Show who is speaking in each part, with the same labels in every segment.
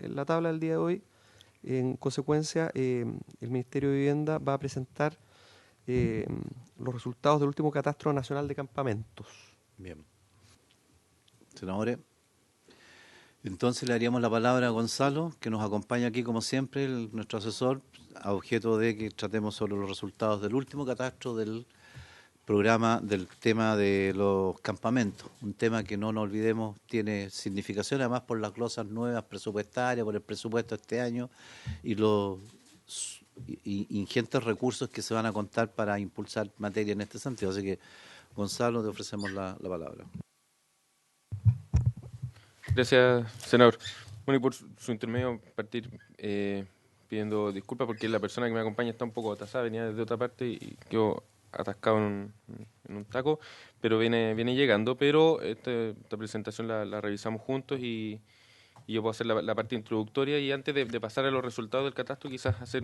Speaker 1: la tabla del día de hoy. En consecuencia, el Ministerio de Vivienda va a presentar los resultados del último catastro nacional de campamentos.
Speaker 2: Bien. Senadores, entonces le daríamos la palabra a Gonzalo, que nos acompaña aquí como siempre, nuestro asesor, a objeto de que tratemos sobre los resultados del último catastro del programa del tema de los campamentos, un tema que no nos olvidemos tiene significación además por las glosas nuevas presupuestarias, por el presupuesto de este año y los ingentes recursos que se van a contar para impulsar materia en este sentido. Así que, Gonzalo, te ofrecemos la palabra.
Speaker 3: Gracias, senador. Bueno, y por su intermedio partir pidiendo disculpas porque la persona que me acompaña está un poco atrasada, venía desde otra parte y quedó atascado en un taco, pero viene llegando. Pero esta presentación la revisamos juntos y yo puedo hacer la parte introductoria. Y antes de pasar a los resultados del catastro, quizás hacer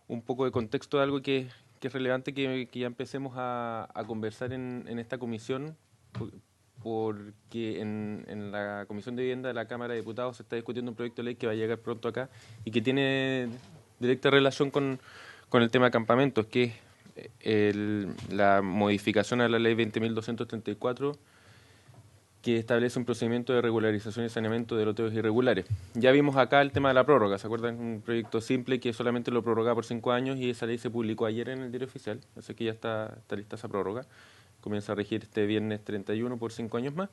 Speaker 3: un poco de contexto de algo que es relevante que ya empecemos a conversar en esta comisión, porque en la Comisión de Vivienda de la Cámara de Diputados se está discutiendo un proyecto de ley que va a llegar pronto acá y que tiene directa relación con el tema de campamentos, que es la modificación a la ley 20.234, que establece un procedimiento de regularización y saneamiento de loteos irregulares. Ya vimos acá el tema de la prórroga, ¿se acuerdan? Un proyecto simple que solamente lo prorrogaba por 5 años y esa ley se publicó ayer en el Diario Oficial, así que ya está lista esa prórroga. Comienza a regir este viernes 31 por 5 años más.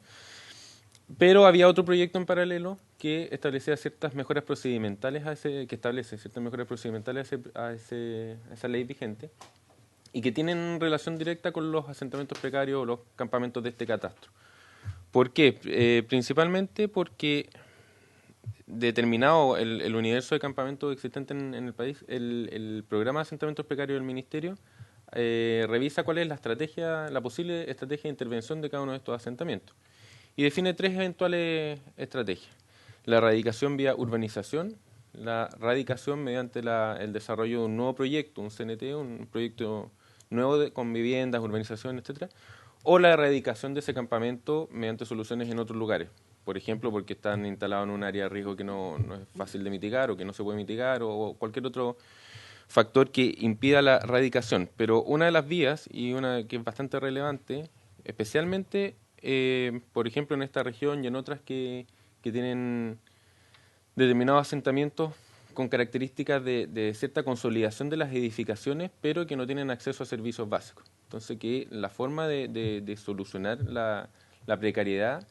Speaker 3: Pero había otro proyecto en paralelo que establecía ciertas mejoras procedimentales a esa ley vigente y que tienen relación directa con los asentamientos precarios o los campamentos de este catastro. ¿Por qué? Principalmente porque determinado el universo de campamentos existentes en el país, el programa de asentamientos precarios del Ministerio revisa cuál es la posible estrategia de intervención de cada uno de estos asentamientos y define 3 eventuales estrategias: la erradicación vía urbanización, la erradicación mediante el desarrollo de un nuevo proyecto, un CNT, un proyecto nuevo con viviendas, urbanización, etcétera, o la erradicación de ese campamento mediante soluciones en otros lugares. Por ejemplo, porque están instalados en un área de riesgo que no es fácil de mitigar o que no se puede mitigar o cualquier otro factor que impida la erradicación. Pero una de las vías, y una que es bastante relevante, especialmente, por ejemplo, en esta región y en otras que tienen determinados asentamientos con características de cierta consolidación de las edificaciones, pero que no tienen acceso a servicios básicos. Entonces, que la forma de solucionar la precariedad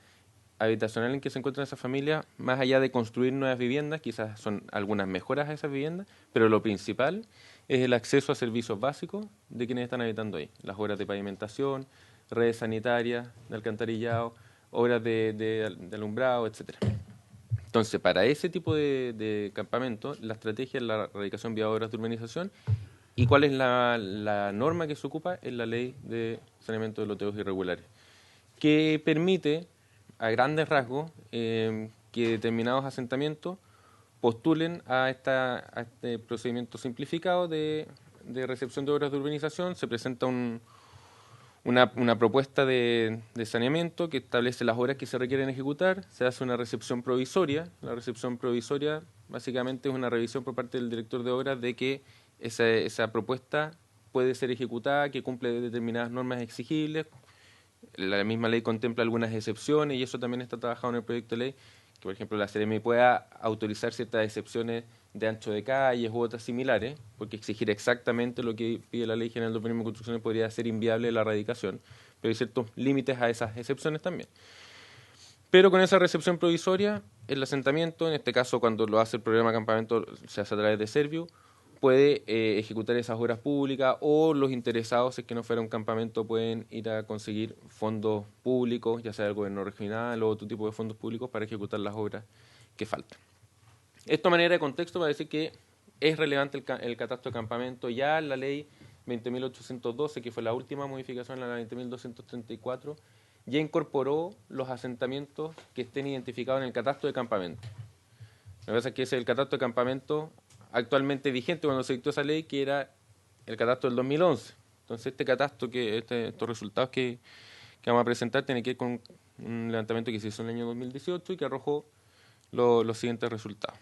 Speaker 3: habitacional en que se encuentran esas familias, más allá de construir nuevas viviendas, quizás son algunas mejoras a esas viviendas, pero lo principal es el acceso a servicios básicos de quienes están habitando ahí. Las obras de pavimentación, redes sanitarias, de alcantarillado, obras de alumbrado, etcétera. Entonces, para ese tipo de campamento, la estrategia es la erradicación vía obras de urbanización. ¿Y cuál es la norma que se ocupa? Es la ley de saneamiento de loteos irregulares, que permite, a grandes rasgos, que determinados asentamientos postulen a este procedimiento simplificado de recepción de obras de urbanización. Se presenta una propuesta de saneamiento que establece las obras que se requieren ejecutar, se hace una recepción provisoria. La recepción provisoria básicamente es una revisión por parte del director de obras de que esa propuesta puede ser ejecutada, que cumple determinadas normas exigibles. La misma ley contempla algunas excepciones y eso también está trabajado en el proyecto de ley, que por ejemplo la Seremi pueda autorizar ciertas excepciones de ancho de calles u otras similares, porque exigir exactamente lo que pide la Ley General de Urbanismo y Construcciones podría ser inviable la erradicación, pero hay ciertos límites a esas excepciones también. Pero con esa recepción provisoria, el asentamiento, en este caso cuando lo hace el programa de campamento, se hace a través de Serviu, puede ejecutar esas obras públicas, o los interesados, si es que no fuera un campamento, pueden ir a conseguir fondos públicos, ya sea del gobierno regional o otro tipo de fondos públicos, para ejecutar las obras que faltan. Esto a manera de contexto para decir que es relevante el catastro de campamento. Ya la ley 20.812, que fue la última modificación a la 20.234, ya incorporó los asentamientos que estén identificados en el catastro de campamento. Lo que pasa es que ese es el catastro de campamento actualmente vigente cuando se dictó esa ley, que era el catastro del 2011. Entonces este catastro, estos resultados que vamos a presentar, tienen que ver con un levantamiento que se hizo en el año 2018 y que arrojó los siguientes resultados.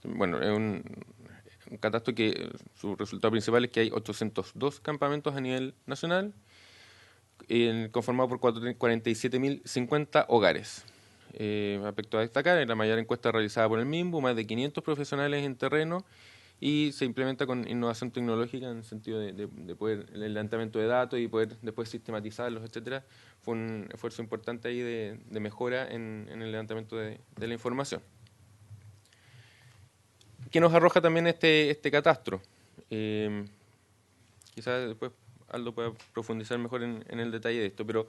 Speaker 3: Bueno, es un catastro que su resultado principal es que hay 802 campamentos a nivel nacional, conformado por 47.050 hogares. Aspecto a destacar, en la mayor encuesta realizada por el MIMBU, más de 500 profesionales en terreno, y se implementa con innovación tecnológica en el sentido de poder, el levantamiento de datos y poder después sistematizarlos, etcétera. Fue un esfuerzo importante ahí de mejora en el levantamiento de la información. ¿Qué nos arroja también este catastro? Quizás después Aldo pueda profundizar mejor en el detalle de esto, pero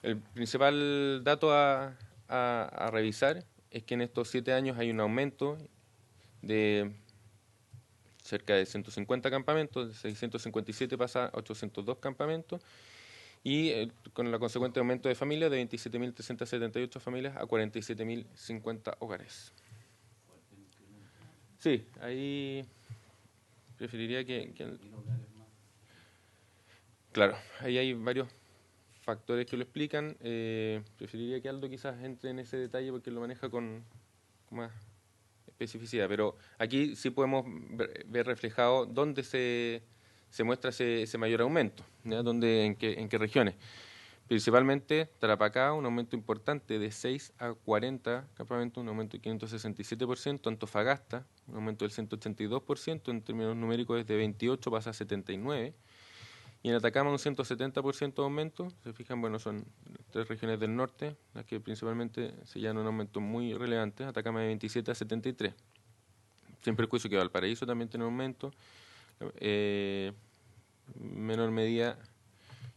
Speaker 3: el principal dato a revisar es que en estos 7 años hay un aumento de cerca de 150 campamentos, de 657 pasa a 802 campamentos, y con el consecuente aumento de familias de 27.378 familias a 47.050 hogares. Sí, ahí preferiría claro, ahí hay varios factores que lo explican. Preferiría que Aldo quizás entre en ese detalle porque lo maneja con más especificidad, pero aquí sí podemos ver reflejado dónde se muestra ese mayor aumento, ¿ya? En qué regiones. Principalmente Tarapacá, un aumento importante de 6 a 40 campamentos, un aumento del 567%, Antofagasta, un aumento del 182%, en términos numéricos desde 28 pasa a 79%, y en Atacama un 170% de aumento. Se fijan, bueno, son 3 regiones del norte, las que principalmente se llevan un aumento muy relevante, Atacama de 27 a 73. Sin perjuicio que Valparaíso también tiene aumento, menor medida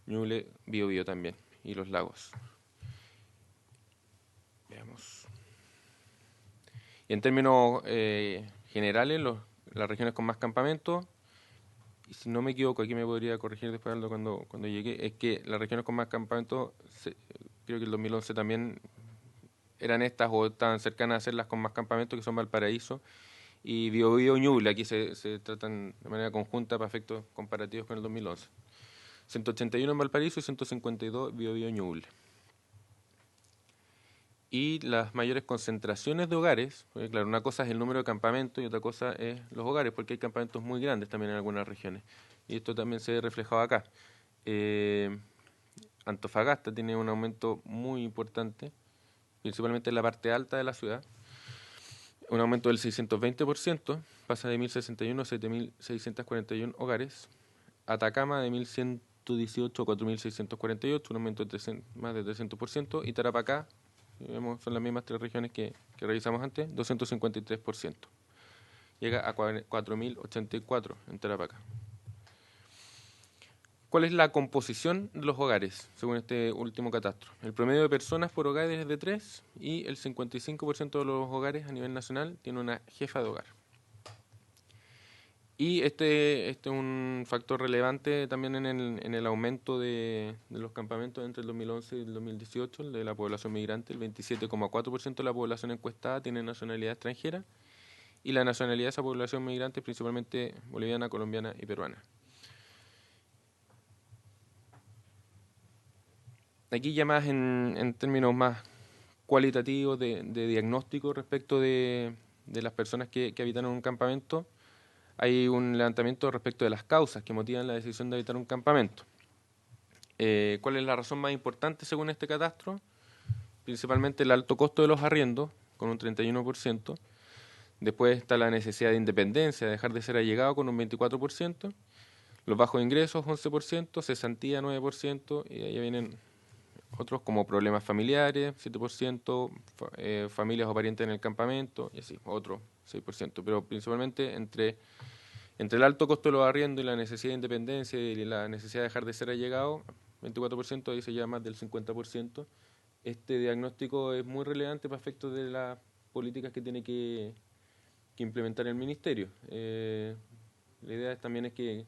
Speaker 3: Ñuble, Biobío también, y los lagos. Veamos. Y en términos generales, las regiones con más campamentos, y si no me equivoco, aquí me podría corregir después Aldo cuando llegue, es que las regiones con más campamentos, creo que el 2011 también eran estas o estaban cercanas a ser las con más campamentos, que son Valparaíso y Biobío y Ñuble. Aquí se tratan de manera conjunta para efectos comparativos con el 2011. 181 en Valparaíso y 152 Biobío y Ñuble. Y las mayores concentraciones de hogares, porque claro, una cosa es el número de campamentos y otra cosa es los hogares, porque hay campamentos muy grandes también en algunas regiones. Y esto también se ve reflejado acá. Antofagasta tiene un aumento muy importante, principalmente en la parte alta de la ciudad. Un aumento del 620%, pasa de 1.061 a 7.641 hogares. Atacama de 1.118 a 4.648, un aumento de más de 300%. Y Tarapacá, vemos, son las mismas 3 regiones que revisamos antes, 253%. Llega a 4.084 en Tarapacá. ¿Cuál es la composición de los hogares, según este último catastro? El promedio de personas por hogar es de 3 y el 55% de los hogares a nivel nacional tiene una jefa de hogar. Y este es un factor relevante también en el aumento de los campamentos entre el 2011 y el 2018, el de la población migrante. El 27,4% de la población encuestada tiene nacionalidad extranjera, y la nacionalidad de esa población migrante es principalmente boliviana, colombiana y peruana. Aquí ya más en términos más cualitativos de diagnóstico respecto de las personas que habitan en un campamento, hay un levantamiento respecto de las causas que motivan la decisión de habitar un campamento. ¿Cuál es la razón más importante según este catastro? Principalmente el alto costo de los arriendos, con un 31%. Después está la necesidad de independencia, de dejar de ser allegado, con un 24%. Los bajos ingresos, 11%. Cesantía, 9%. Y ahí vienen otros como problemas familiares, 7%. Familias o parientes en el campamento, y así, otro 6%. Pero principalmente entre el alto costo de los arriendos y la necesidad de independencia y la necesidad de dejar de ser allegado, 24%, ahí se lleva más del 50%. Este diagnóstico es muy relevante para efectos de las políticas que tiene que implementar el Ministerio. La idea también es que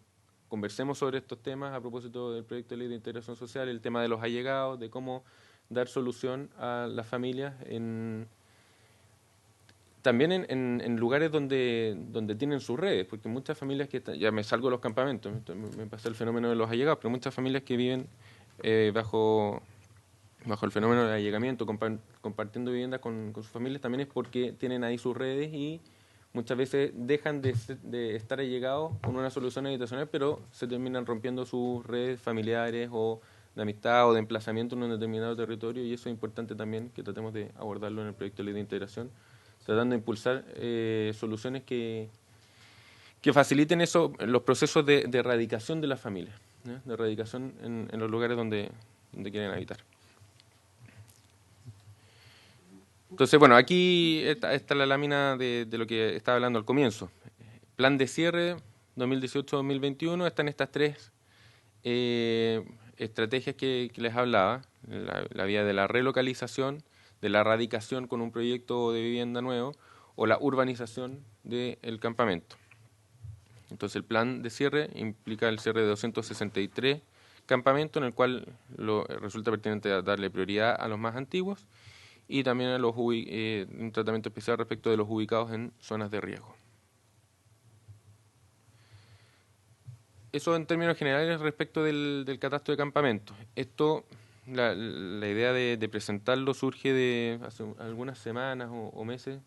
Speaker 3: conversemos sobre estos temas a propósito del proyecto de ley de integración social, el tema de los allegados, de cómo dar solución a las familias también en lugares donde tienen sus redes, porque muchas familias ya me salgo de los campamentos, me pasa el fenómeno de los allegados, pero muchas familias que viven bajo bajo el fenómeno del allegamiento, compartiendo viviendas con sus familias, también es porque tienen ahí sus redes y muchas veces dejan de estar allegados con una solución habitacional, pero se terminan rompiendo sus redes familiares o de amistad o de emplazamiento en un determinado territorio, y eso es importante también que tratemos de abordarlo en el proyecto de ley de integración, tratando de impulsar soluciones que faciliten eso, los procesos de erradicación de las familias, ¿ya? De erradicación en los lugares donde quieren habitar. Entonces, bueno, aquí está la lámina de lo que estaba hablando al comienzo. Plan de cierre 2018-2021, están estas tres estrategias que les hablaba, la vía de la relocalización, de la erradicación con un proyecto de vivienda nuevo o la urbanización del campamento. Entonces el plan de cierre implica el cierre de 263 campamentos, en el cual resulta pertinente darle prioridad a los más antiguos y también a un tratamiento especial respecto de los ubicados en zonas de riesgo. Eso en términos generales respecto del catastro de campamentos. Esto, la idea de presentarlo surge de hace algunas semanas o meses,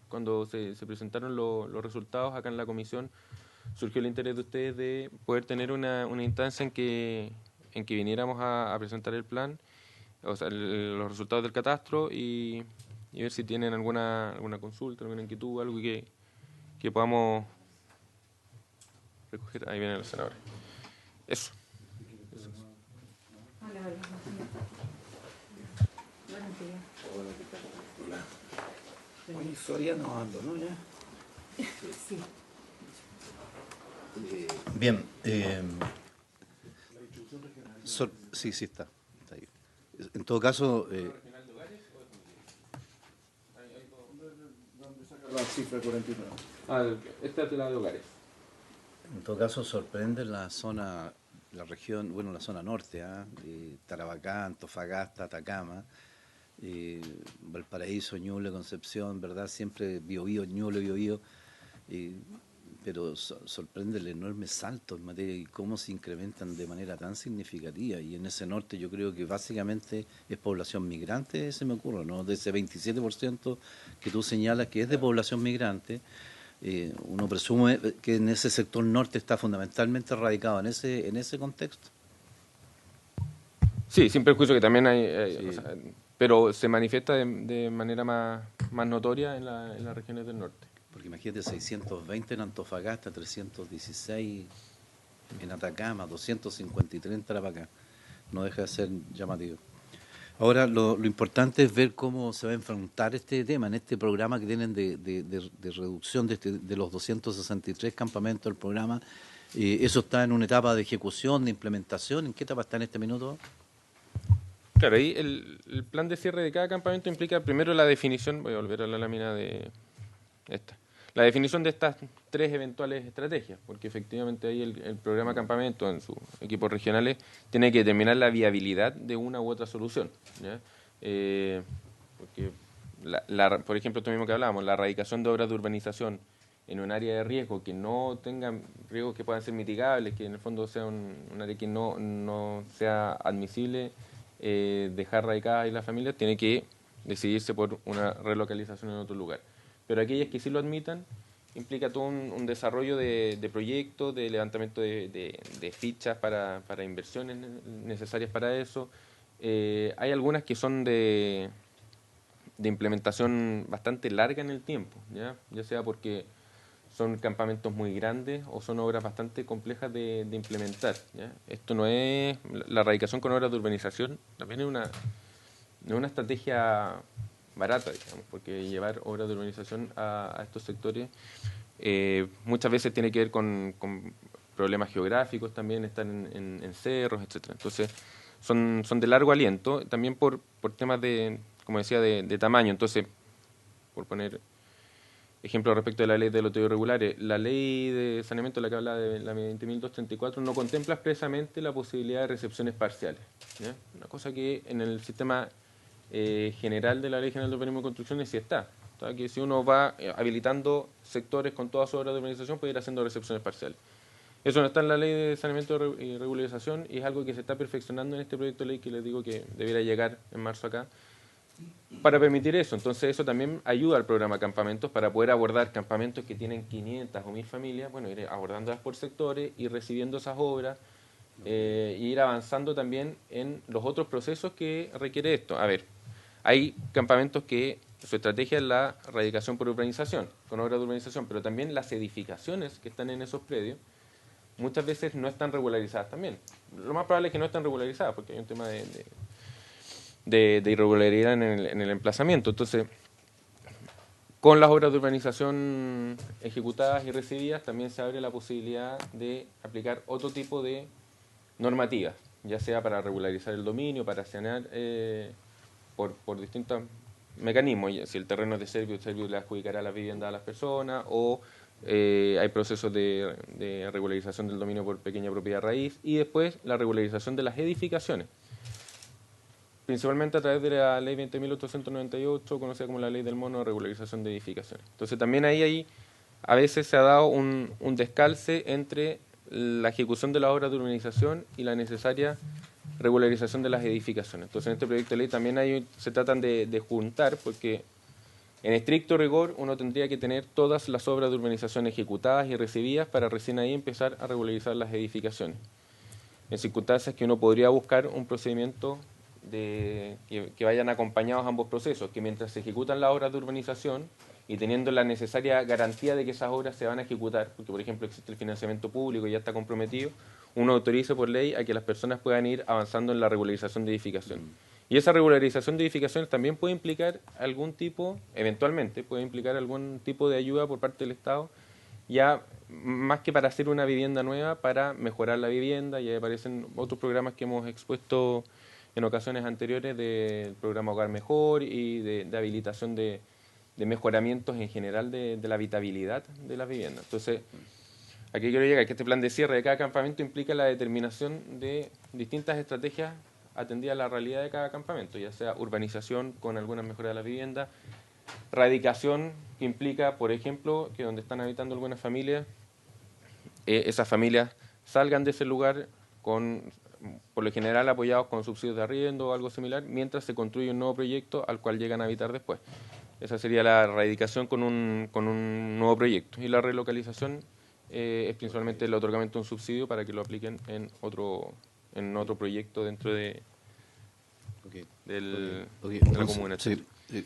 Speaker 3: cuando se presentaron los resultados acá en la comisión. Surgió el interés de ustedes de poder tener una instancia en que viniéramos a presentar el plan, o sea, los resultados del catastro y ver si tienen alguna consulta, alguna inquietud, algo que podamos recoger. Ahí viene el senador. Eso.
Speaker 4: Hola, hola. Buenos días.
Speaker 5: Oye, Soriano ando, ¿no? ¿Ya?
Speaker 4: Sí.
Speaker 2: Bien. Sí, está ahí. En todo caso...
Speaker 5: ¿Dónde saca la cifra 49?
Speaker 3: Esta es la de hogares.
Speaker 2: En todo caso, sorprende la zona, la región, bueno, la zona norte, Tarapacá, Antofagasta, Atacama, Valparaíso, Ñuble, Concepción, ¿verdad? Siempre Biobío, Ñuble, Biobío, pero sorprende el enorme salto en materia y cómo se incrementan de manera tan significativa. Y en ese norte yo creo que básicamente es población migrante, se me ocurre, ¿no? De ese 27% que tú señalas que es de población migrante, uno presume que en ese sector norte está fundamentalmente radicado en ese contexto.
Speaker 3: Sí, sin perjuicio que también hay,
Speaker 2: Sí.
Speaker 3: o sea, pero se manifiesta de manera más notoria en las regiones del norte.
Speaker 2: Porque imagínate, 620 en Antofagasta, 316 en Atacama, 253 en Tarapacá. No deja de ser llamativo. Ahora, lo importante es ver cómo se va a enfrentar este tema en este programa que tienen de reducción de los 263 campamentos del programa. ¿Eso está en una etapa de ejecución, de implementación? ¿En qué etapa está en este minuto?
Speaker 3: Claro, ahí el plan de cierre de cada campamento implica primero la definición, voy a volver a la lámina de esta, la definición de estas tres eventuales estrategias, porque efectivamente ahí el programa campamento en sus equipos regionales tiene que determinar la viabilidad de una u otra solución, ¿ya? Porque, por ejemplo, esto mismo que hablábamos, la erradicación de obras de urbanización en un área de riesgo que no tengan riesgos que puedan ser mitigables, que en el fondo sea un área que no sea admisible dejar radicadas ahí las familias, tiene que decidirse por una relocalización en otro lugar. Pero aquellas que sí lo admitan, implica todo un desarrollo de proyectos, de levantamiento de fichas para inversiones necesarias para eso. Hay algunas que son de implementación bastante larga en el tiempo, ya sea porque son campamentos muy grandes o son obras bastante complejas de implementar, ¿ya? Esto no es la erradicación con obras de urbanización, también es una estrategia barata, digamos, porque llevar obras de urbanización a estos sectores muchas veces tiene que ver con problemas geográficos, también están en cerros, etcétera. Entonces son de largo aliento, también por temas de, como decía, de tamaño. Entonces, por poner ejemplo respecto de la ley de loteos irregulares, la ley de saneamiento, la que habla de la 20.234, no contempla expresamente la posibilidad de recepciones parciales, ¿ya? Una cosa que en el sistema general de la Ley General de Urbanismo y Construcciones sí está. O sea, que si uno va habilitando sectores con todas sus obras de urbanización, puede ir haciendo recepciones parciales. Eso no está en la ley de saneamiento y regularización y es algo que se está perfeccionando en este proyecto de ley que les digo que debiera llegar en marzo acá para permitir eso. Entonces eso también ayuda al programa Campamentos para poder abordar campamentos que tienen 500 o 1000 familias, bueno, ir abordándolas por sectores y recibiendo esas obras e ir avanzando también en los otros procesos que requiere esto. A ver, hay campamentos que su estrategia es la radicación por urbanización, con obras de urbanización, pero también las edificaciones que están en esos predios muchas veces no están regularizadas también. Lo más probable es que no estén regularizadas porque hay un tema de irregularidad en el emplazamiento. Entonces, con las obras de urbanización ejecutadas y recibidas, también se abre la posibilidad de aplicar otro tipo de normativas, ya sea para regularizar el dominio, para sanear por distintos mecanismos. Si el terreno es de Servio le adjudicará la vivienda a las personas, o hay procesos de regularización del dominio por pequeña propiedad raíz, y después la regularización de las edificaciones, principalmente a través de la ley 20.898, conocida como la ley del mono de regularización de edificaciones. Entonces también ahí a veces se ha dado un descalce entre la ejecución de las obras de urbanización y la necesaria regularización de las edificaciones. Entonces en este proyecto de ley también se tratan de juntar, porque en estricto rigor uno tendría que tener todas las obras de urbanización ejecutadas y recibidas para recién ahí empezar a regularizar las edificaciones. En circunstancias que uno podría buscar un procedimiento que vayan acompañados ambos procesos, que mientras se ejecutan las obras de urbanización y teniendo la necesaria garantía de que esas obras se van a ejecutar, porque por ejemplo existe el financiamiento público y ya está comprometido, uno autorice por ley a que las personas puedan ir avanzando en la regularización de edificaciones. Y esa regularización de edificaciones también puede implicar eventualmente puede implicar algún tipo de ayuda por parte del Estado, ya más que para hacer una vivienda nueva, para mejorar la vivienda. Y ahí aparecen otros programas que hemos expuesto en ocasiones anteriores del programa Hogar Mejor y de habilitación de mejoramientos en general de la habitabilidad de las viviendas. Entonces, aquí quiero llegar, que este plan de cierre de cada campamento implica la determinación de distintas estrategias atendidas a la realidad de cada campamento, ya sea urbanización con algunas mejoras de la vivienda, radicación, que implica, por ejemplo, que donde están habitando algunas familias, esas familias salgan de ese lugar por lo general apoyados con subsidios de arriendo o algo similar, mientras se construye un nuevo proyecto al cual llegan a habitar después. Esa sería la radicación con un nuevo proyecto. Y la relocalización es principalmente el otorgamiento de un subsidio para que lo apliquen en otro proyecto dentro de la comuna.
Speaker 2: Sí.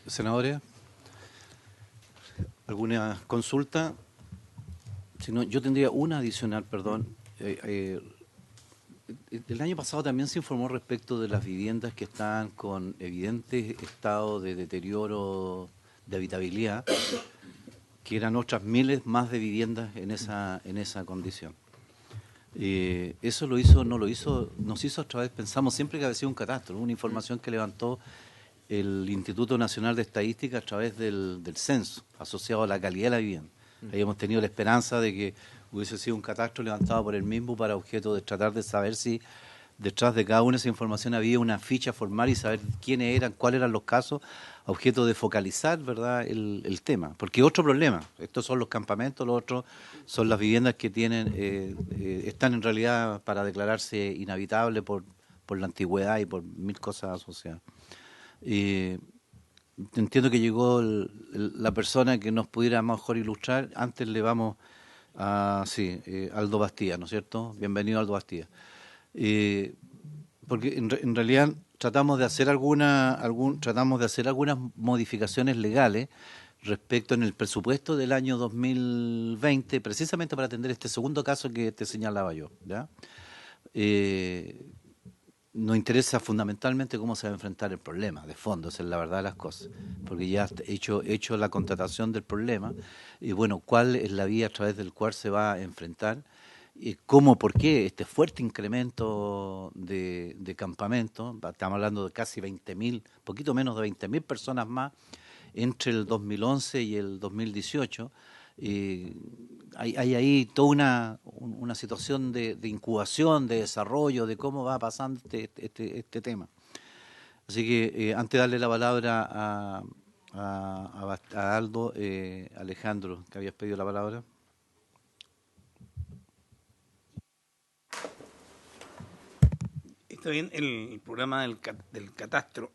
Speaker 2: Senadores, ¿alguna consulta? Si no, yo tendría una adicional, perdón. El año pasado también se informó respecto de las viviendas que están con evidentes estados de deterioro de habitabilidad, que eran otras miles más de viviendas en esa condición. Eso nos hizo otra vez, pensamos siempre que había sido un catastro, una información que levantó el Instituto Nacional de Estadística a través del censo, asociado a la calidad de la vivienda. Habíamos tenido la esperanza de que hubiese sido un catastro levantado por el mismo para objeto de tratar de saber si detrás de cada una de esa información había una ficha formal y saber quiénes eran, cuáles eran los casos, a objeto de focalizar, ¿verdad?, el tema. Porque otro problema, estos son los campamentos, los otros son las viviendas que están en realidad para declararse inhabitables por la antigüedad y por mil cosas asociadas. Entiendo que llegó la persona que nos pudiera mejor ilustrar. Antes le vamos a Aldo Bastía, ¿no es cierto? Bienvenido, Aldo Bastía. Porque en realidad tratamos de hacer algunas modificaciones legales respecto en el presupuesto del año 2020, precisamente para atender este segundo caso que te señalaba yo, ¿ya? Nos interesa fundamentalmente cómo se va a enfrentar el problema, de fondo, esa es la verdad de las cosas, porque ya he hecho la contratación del problema, y bueno, cuál es la vía a través del cual se va a enfrentar, por qué este fuerte incremento de campamentos. Estamos hablando de casi 20.000, poquito menos de 20.000 personas más entre el 2011 y el 2018. Hay ahí toda una situación de incubación, de desarrollo, de cómo va pasando este tema. Así que antes de darle la palabra a Aldo, Alejandro, que habías pedido la palabra.
Speaker 6: Está bien, el programa del catastro,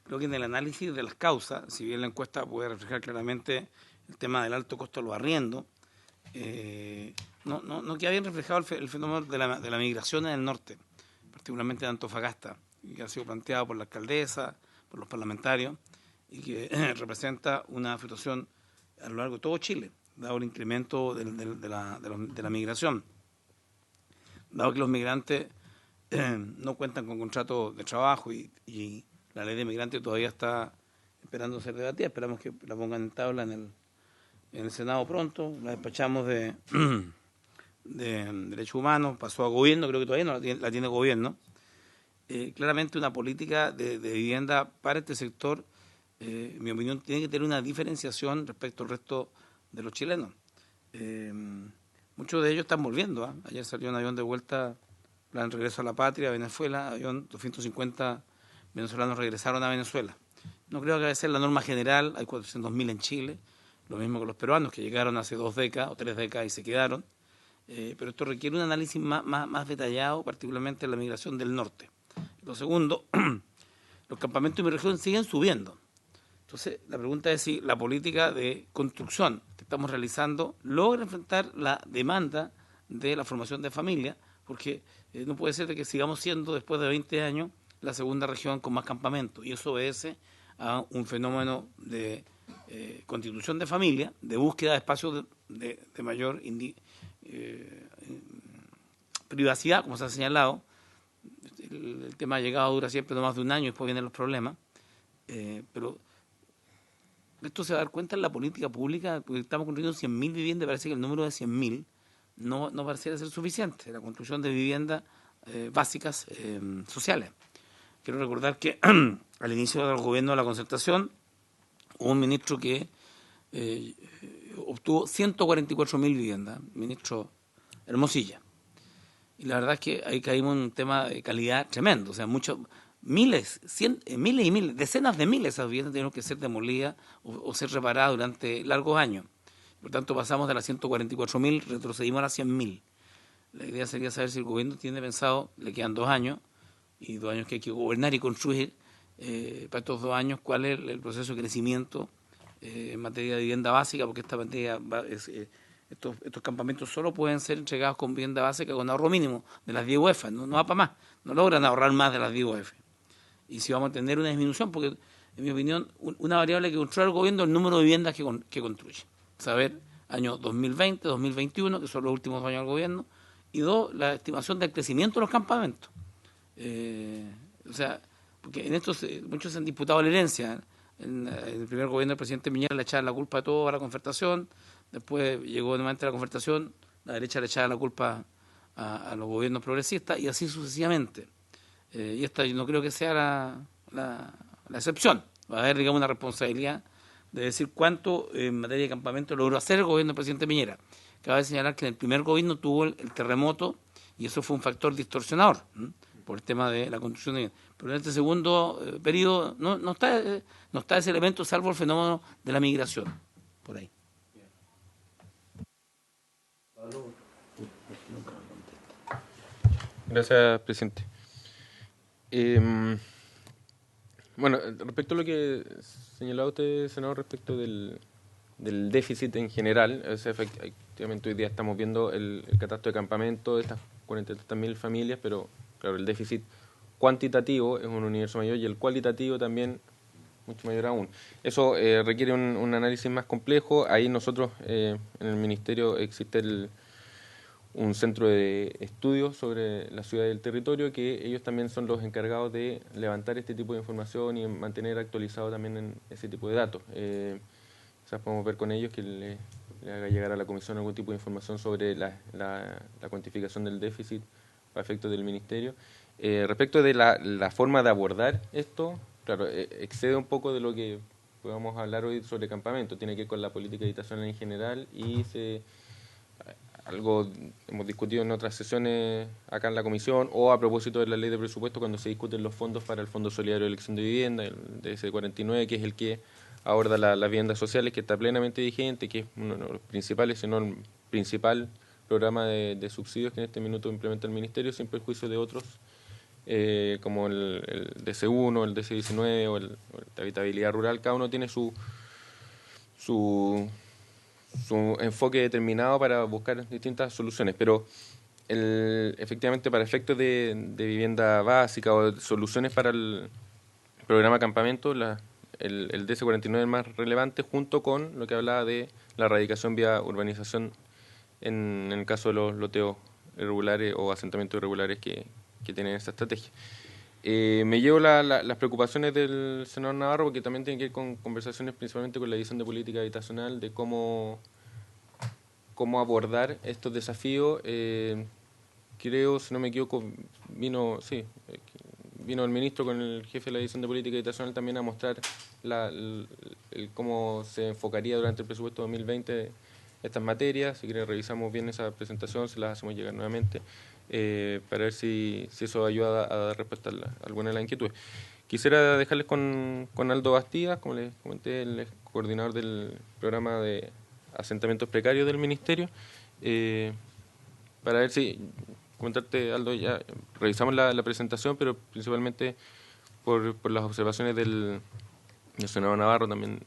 Speaker 6: creo que en el análisis de las causas, si bien la encuesta puede reflejar claramente el tema del alto costo de los arriendos, no queda bien reflejado el fenómeno de la migración en el norte, particularmente de Antofagasta, que ha sido planteado por la alcaldesa, por los parlamentarios, y que representa una situación a lo largo de todo Chile, dado el incremento de la migración, dado que los migrantes no cuentan con contrato de trabajo y la ley de migrantes todavía está esperando ser debatida. Esperamos que la pongan en tabla en el Senado pronto. La despachamos de Derechos Humanos, pasó a Gobierno, creo que todavía no la tiene Gobierno. Claramente una política de vivienda para este sector, en mi opinión, tiene que tener una diferenciación respecto al resto de los chilenos. Muchos de ellos están volviendo. Ayer salió un avión de vuelta, plan regreso a la patria, a Venezuela, 250 venezolanos regresaron a Venezuela. No creo que debe ser la norma general, hay 400.000 en Chile, lo mismo que los peruanos que llegaron hace 2 décadas o 3 décadas y se quedaron, pero esto requiere un análisis más detallado, particularmente en la migración del norte. Lo segundo, los campamentos en mi región siguen subiendo. Entonces, la pregunta es si la política de construcción que estamos realizando logra enfrentar la demanda de la formación de familia, porque no puede ser de que sigamos siendo, después de 20 años, la segunda región con más campamentos, y eso obedece a un fenómeno de constitución de familia, de búsqueda de espacios de mayor privacidad, como se ha señalado. El tema de llegada dura siempre no más de un año y después vienen los problemas, pero esto se va a dar cuenta en la política pública, porque estamos construyendo 100.000 viviendas, parece que el número de 100.000 no pareciera ser suficiente, la construcción de viviendas básicas sociales. Quiero recordar que al inicio del gobierno de la concertación hubo un ministro que obtuvo 144.000 viviendas, ministro Hermosilla. Y la verdad es que ahí caímos en un tema de calidad tremendo, o sea, miles y miles, decenas de miles de esas viviendas tuvieron que ser demolidas o ser reparadas durante largos años. Por tanto, pasamos de las 144.000, retrocedimos a las 100.000. La idea sería saber si el gobierno tiene pensado, le quedan 2 años, y 2 años que hay que gobernar y construir, para estos 2 años, cuál es el proceso de crecimiento en materia de vivienda básica, porque esta materia estos campamentos solo pueden ser entregados con vivienda básica con ahorro mínimo de las 10 UEF, no va para más, no logran ahorrar más de las 10 UEF. Y si vamos a tener una disminución, porque en mi opinión una variable que controla el gobierno es el número de viviendas que construye. Saber año 2020, 2021, que son los últimos 2 años del gobierno, y 2, la estimación del crecimiento de los campamentos. O sea, porque en estos muchos se han disputado la herencia. En el primer gobierno del presidente Piñera le echaban la culpa de todo a la Concertación, después llegó nuevamente la Concertación, la derecha le echaba la culpa a los gobiernos progresistas y así sucesivamente. Y esta yo no creo que sea la excepción. Va a haber, digamos, una responsabilidad de decir cuánto en materia de campamento logró hacer el gobierno del presidente Piñera. Cabe señalar que en el primer gobierno tuvo el terremoto y eso fue un factor distorsionador por el tema de la construcción de viviendas. Pero en este segundo periodo no está ese elemento, salvo el fenómeno de la migración, por ahí.
Speaker 3: Gracias, presidente. Bueno, respecto a lo que señalaba usted, senador, respecto del déficit en general, efectivamente hoy día estamos viendo el catastro de campamento de estas 43.000 familias, pero claro, el déficit cuantitativo es un universo mayor y el cualitativo también mucho mayor aún. Eso requiere un análisis más complejo. Ahí nosotros, en el Ministerio, existe un centro de estudios sobre la ciudad y el territorio, que ellos también son los encargados de levantar este tipo de información y mantener actualizado también en ese tipo de datos. Quizás podemos ver con ellos que le haga llegar a la comisión algún tipo de información sobre la cuantificación del déficit a efectos del Ministerio. Respecto de la forma de abordar esto, claro, excede un poco de lo que podamos hablar hoy sobre campamento, tiene que ver con la política habitacional en general y algo hemos discutido en otras sesiones acá en la comisión o a propósito de la ley de presupuesto cuando se discuten los fondos para el Fondo Solidario de Elección de Vivienda, el DS49, que es el que aborda las viviendas sociales, que está plenamente vigente, que es uno de los principales, si no el principal programa de subsidios que en este minuto implementa el Ministerio, sin perjuicio de otros como el DC1, el DC19 o el de habitabilidad rural. Cada uno tiene su enfoque determinado para buscar distintas soluciones, pero efectivamente para efectos de vivienda básica o de soluciones para el programa campamento, el DC49 es el más relevante, junto con lo que hablaba de la erradicación vía urbanización en el caso de los loteos irregulares o asentamientos irregulares que tienen esta estrategia. Me llevo las preocupaciones del senador Navarro, porque también tienen que ver con conversaciones principalmente con la División de Política Habitacional, de cómo abordar estos desafíos. Creo, si no me equivoco, vino el ministro con el jefe de la División de Política Habitacional también a mostrar cómo se enfocaría durante el presupuesto 2020 estas materias. Si quieren, revisamos bien esa presentación, se las hacemos llegar nuevamente, para ver si eso ayuda a dar respuesta a alguna de las inquietudes. Quisiera dejarles con Aldo Bastidas, como les comenté, el coordinador del programa de asentamientos precarios del Ministerio, para ver si, comentarte, Aldo, ya revisamos la presentación, pero principalmente por las observaciones del senador Navarro, también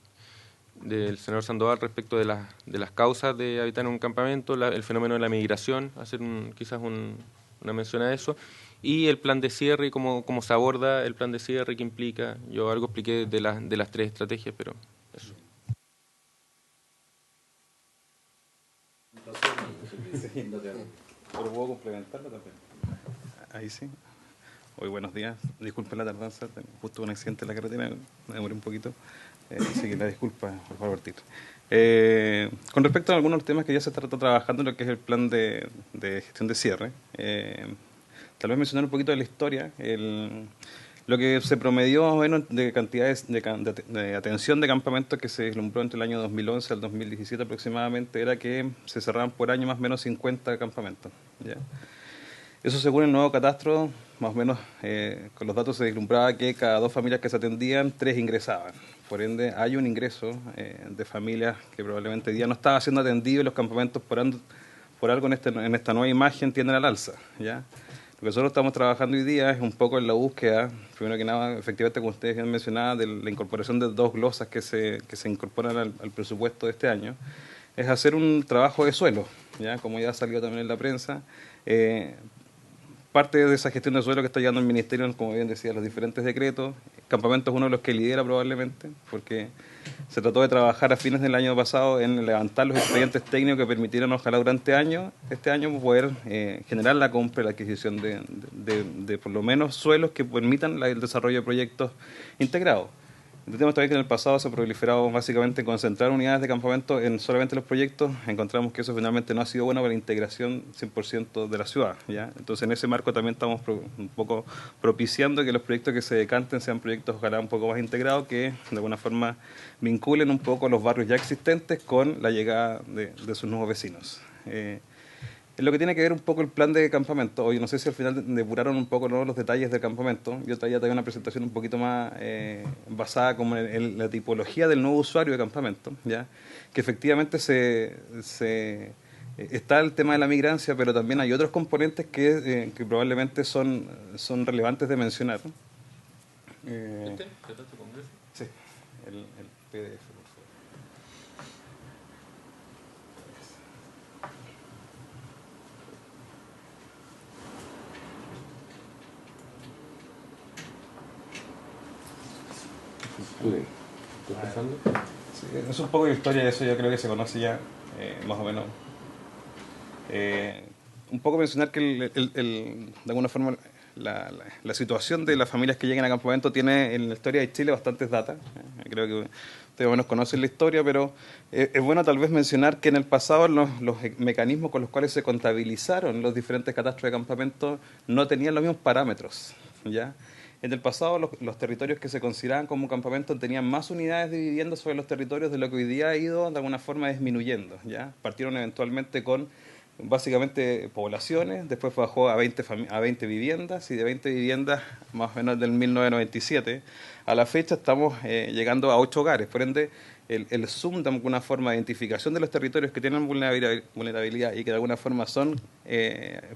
Speaker 3: del senador Sandoval respecto de las causas de habitar en un campamento, el fenómeno de la migración, hacer quizás una mención a eso, y el plan de cierre y cómo se aborda el plan de cierre, qué implica. Yo algo expliqué de las tres estrategias, pero eso.
Speaker 7: Pero puedo complementarlo también. Ahí sí. Hoy buenos días. Disculpen la tardanza. Justo un accidente en la carretera. Me demoré un poquito. Así que la disculpa, por favor, Tito. Con respecto a algunos temas que ya se está trabajando en lo que es el plan de gestión de cierre, tal vez mencionar un poquito de la historia. Lo que se promedió más o menos de cantidades de atención de campamentos que se vislumbró entre el año 2011 al 2017 aproximadamente era que se cerraban por año más o menos 50 campamentos. ¿Ya? Eso, según el nuevo catastro, más o menos con los datos se vislumbraba que cada 2 familias que se atendían, 3 ingresaban. Por ende, hay un ingreso de familias que probablemente día no estaba siendo atendido, y los campamentos por algo en esta nueva imagen tienden al alza. ¿Ya? Lo que nosotros estamos trabajando hoy día es un poco en la búsqueda, primero que nada, efectivamente, como ustedes han mencionado, de la incorporación de 2 glosas que se incorporan al presupuesto de este año, es hacer un trabajo de suelo, ¿ya? Como ya salió también en la prensa. Parte de esa gestión de suelo que está llevando el Ministerio, como bien decía, los diferentes decretos. Campamento es uno de los que lidera probablemente, porque se trató de trabajar a fines del año pasado en levantar los expedientes técnicos que permitieran, ojalá durante este año, poder generar la compra y la adquisición de por lo menos suelos que permitan el desarrollo de proyectos integrados. Entendemos también que en el pasado se ha proliferado básicamente concentrar unidades de campamento en solamente los proyectos. Encontramos que eso finalmente no ha sido bueno para la integración 100% de la ciudad, ¿ya? Entonces, en ese marco también estamos un poco propiciando que los proyectos que se decanten sean proyectos ojalá un poco más integrados, que de alguna forma vinculen un poco los barrios ya existentes con la llegada de sus nuevos vecinos. En lo que tiene que ver un poco el plan de campamento, hoy no sé si al final depuraron un poco los detalles del campamento. Yo traía también una presentación un poquito más basada como en la tipología del nuevo usuario de campamento, ¿ya? Que efectivamente está el tema de la migrancia, pero también hay otros componentes que probablemente son relevantes de mencionar. Sí, el PDF. Sí, es un poco de historia de eso, yo creo que se conoce ya, más o menos. Un poco mencionar que de alguna forma la situación de las familias que llegan a campamento tiene en la historia de Chile bastantes datas. Creo que ustedes más o menos conocen la historia, pero es bueno tal vez mencionar que en el pasado los mecanismos con los cuales se contabilizaron los diferentes catastros de campamento no tenían los mismos parámetros, ¿ya? En el pasado los territorios que se consideraban como campamento tenían más unidades de vivienda sobre los territorios de lo que hoy día ha ido de alguna forma disminuyendo, ¿ya? Partieron eventualmente con básicamente poblaciones, después bajó a 20 viviendas, y de 20 viviendas más o menos del 1997 a la fecha estamos llegando a 8 hogares. Por ende, el zoom de alguna forma de identificación de los territorios que tienen vulnerabilidad y que de alguna forma son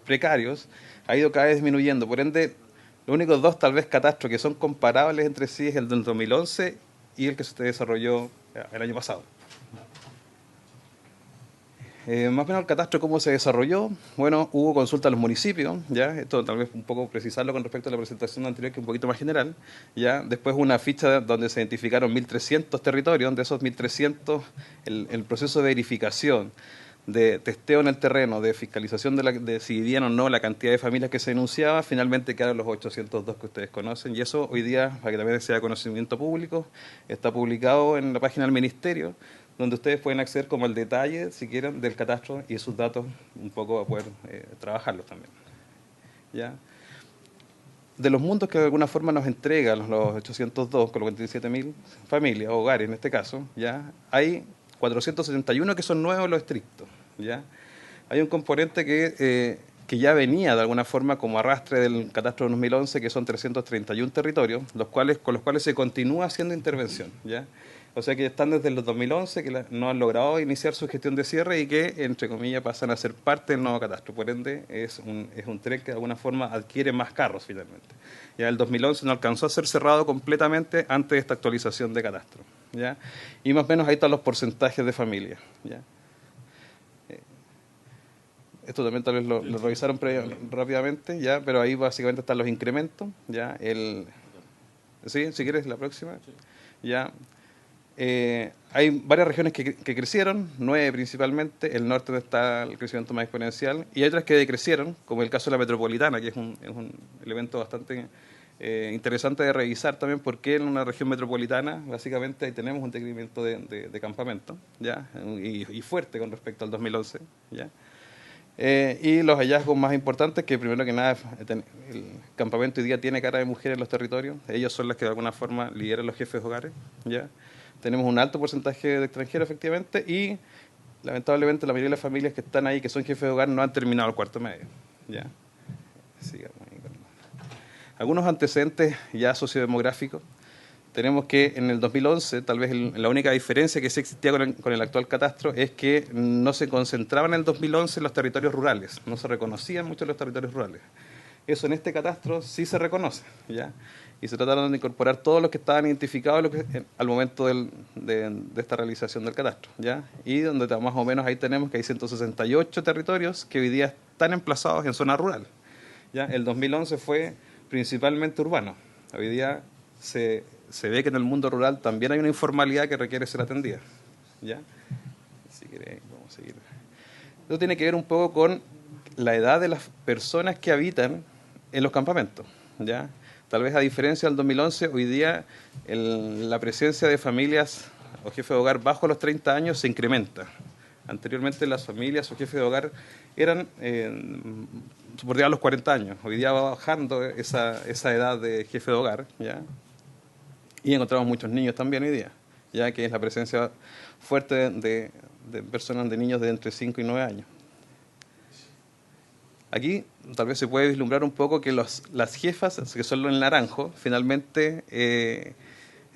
Speaker 7: precarios ha ido cada vez disminuyendo. Por ende, Los únicos dos, tal vez, catastros que son comparables entre sí es el del 2011 y el que se desarrolló el año pasado. Más o menos el catastro, ¿cómo se desarrolló? Bueno, hubo consulta a los municipios, ¿ya? Esto tal vez un poco precisarlo con respecto a la presentación anterior, que es un poquito más general, ¿ya? Después una ficha donde se identificaron 1.300 territorios, de esos 1.300, el proceso de verificación, de testeo en el terreno, de fiscalización de si vivían o no la cantidad de familias que se denunciaba, finalmente quedaron los 802 que ustedes conocen, y eso hoy día, para que también sea de conocimiento público, está publicado en la página del Ministerio, donde ustedes pueden acceder como al detalle, si quieren, del catastro y sus datos, un poco a poder trabajarlos también. ¿Ya? De los montos que de alguna forma nos entregan los 802, con los 27.000 familias, hogares en este caso, ¿ya? Hay 471 que son nuevos, los estrictos, ¿ya? Hay un componente que ya venía de alguna forma como arrastre del catastro de 2011, que son 331 territorios, con los cuales se continúa haciendo intervención, ¿ya? O sea que están desde el 2011, que no han logrado iniciar su gestión de cierre y que, entre comillas, pasan a ser parte del nuevo catastro. Por ende, es un tren que de alguna forma adquiere más carros finalmente. Ya el 2011 no alcanzó a ser cerrado completamente antes de esta actualización de catastro, ¿ya? Y más o menos ahí están los porcentajes de familias, ¿ya? Esto también tal vez lo revisaron rápidamente, ¿ya? Pero ahí básicamente están los incrementos, ¿ya? ¿Sí? Si quieres, la próxima. ¿Ya? Hay varias regiones que crecieron, 9 principalmente, el norte donde está el crecimiento más exponencial, y hay otras que decrecieron, como el caso de la metropolitana, que es un elemento bastante interesante de revisar también, porque en una región metropolitana básicamente ahí tenemos un decrecimiento de campamento, ¿ya? Y fuerte con respecto al 2011, ¿ya? Y los hallazgos más importantes, que primero que nada el campamento hoy día tiene cara de mujeres en los territorios, ellos son las que de alguna forma lideran los jefes de hogares, ¿ya? Tenemos un alto porcentaje de extranjeros, efectivamente, y lamentablemente la mayoría de las familias que están ahí, que son jefes de hogar, no han terminado el cuarto medio, ¿ya? Sigamos ahí con algunos antecedentes ya sociodemográficos. Tenemos que en el 2011, tal vez la única diferencia que sí existía con el actual catastro es que no se concentraban en el 2011 en los territorios rurales, no se reconocían mucho los territorios rurales. Eso en este catastro sí se reconoce, ¿ya? Y se trataron de incorporar todos los que estaban identificados al momento de esta realización del catastro, ¿ya? Y donde más o menos ahí tenemos que hay 168 territorios que hoy día están emplazados en zona rural, ¿ya? El 2011 fue principalmente urbano. Hoy día se ve que en el mundo rural también hay una informalidad que requiere ser atendida, ¿ya? Si queréis, vamos a seguir. Esto tiene que ver un poco con la edad de las personas que habitan en los campamentos, ¿ya? Tal vez a diferencia del 2011, hoy día la presencia de familias o jefes de hogar bajo los 30 años se incrementa. Anteriormente las familias o jefes de hogar eran bordeaban los 40 años. Hoy día va bajando esa edad de jefe de hogar, ¿ya? Y encontramos muchos niños también hoy día, ya que es la presencia fuerte de personas, de niños de entre 5 y 9 años. Aquí tal vez se puede vislumbrar un poco que las jefas, que son el naranjo, finalmente en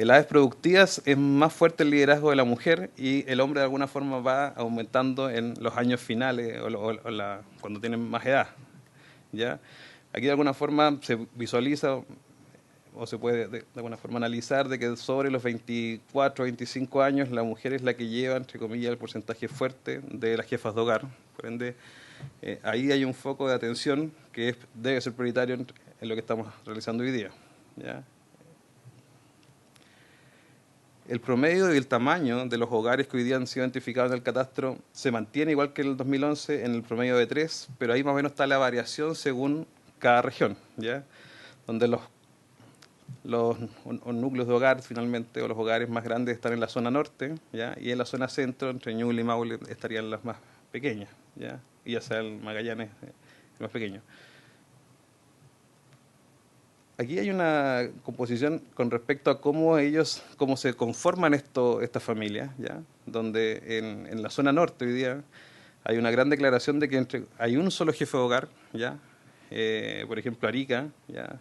Speaker 7: las edades productivas es más fuerte el liderazgo de la mujer y el hombre de alguna forma va aumentando en los años finales cuando tienen más edad, ¿ya? Aquí de alguna forma se visualiza o se puede de alguna forma analizar de que sobre los 24, 25 años la mujer es la que lleva, entre comillas, el porcentaje fuerte de las jefas de hogar. Por ende, ahí hay un foco de atención que debe ser prioritario en lo que estamos realizando hoy día, ¿ya? El promedio y el tamaño de los hogares que hoy día han sido identificados en el catastro se mantiene igual que en el 2011 en el promedio de 3, pero ahí más o menos está la variación según cada región, ¿ya? Donde los núcleos de hogar finalmente, o los hogares más grandes están en la zona norte, ¿ya? Y en la zona centro, entre Ñuble y Maule, estarían las más pequeñas, ¿ya? Y ya sea el Magallanes el más pequeño. Aquí hay una composición con respecto a cómo se conforman estas familias, ¿ya? Donde en la zona norte hoy día hay una gran declaración de que hay un solo jefe de hogar, ¿ya? Por ejemplo, Arica, ¿ya?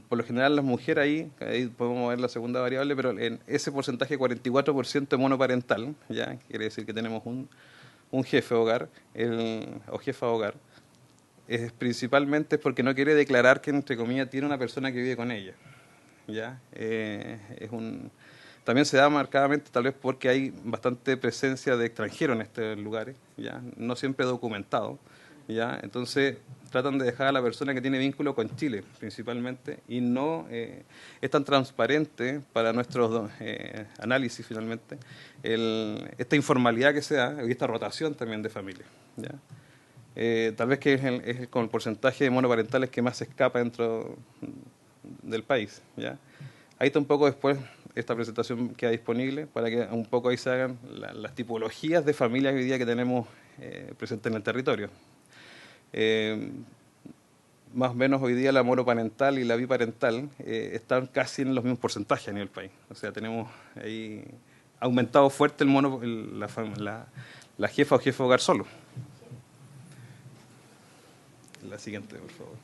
Speaker 7: Por lo general las mujeres ahí podemos ver la segunda variable, pero en ese porcentaje 44% monoparental, ¿ya? Quiere decir que tenemos un jefe de hogar o jefa de hogar. es principalmente porque no quiere declarar que, entre comillas, tiene una persona que vive con ella. ¿Ya? También se da marcadamente tal vez porque hay bastante presencia de extranjeros en estos lugares, ¿ya? No siempre documentado, ¿ya? Entonces tratan de dejar a la persona que tiene vínculo con Chile principalmente, y no es tan transparente para nuestros análisis finalmente esta informalidad que se da y esta rotación también de familia, ¿ya? Tal vez que es con el porcentaje de monoparentales que más se escapa dentro del país, ¿ya? Ahí está un poco después, esta presentación queda disponible para que un poco ahí se hagan las tipologías de familias hoy día que tenemos presentes en el territorio. Más o menos hoy día la monoparental y la biparental están casi en los mismos porcentajes a nivel país. O sea, tenemos ahí aumentado fuerte la jefa o jefe de hogar solo. La siguiente, por favor.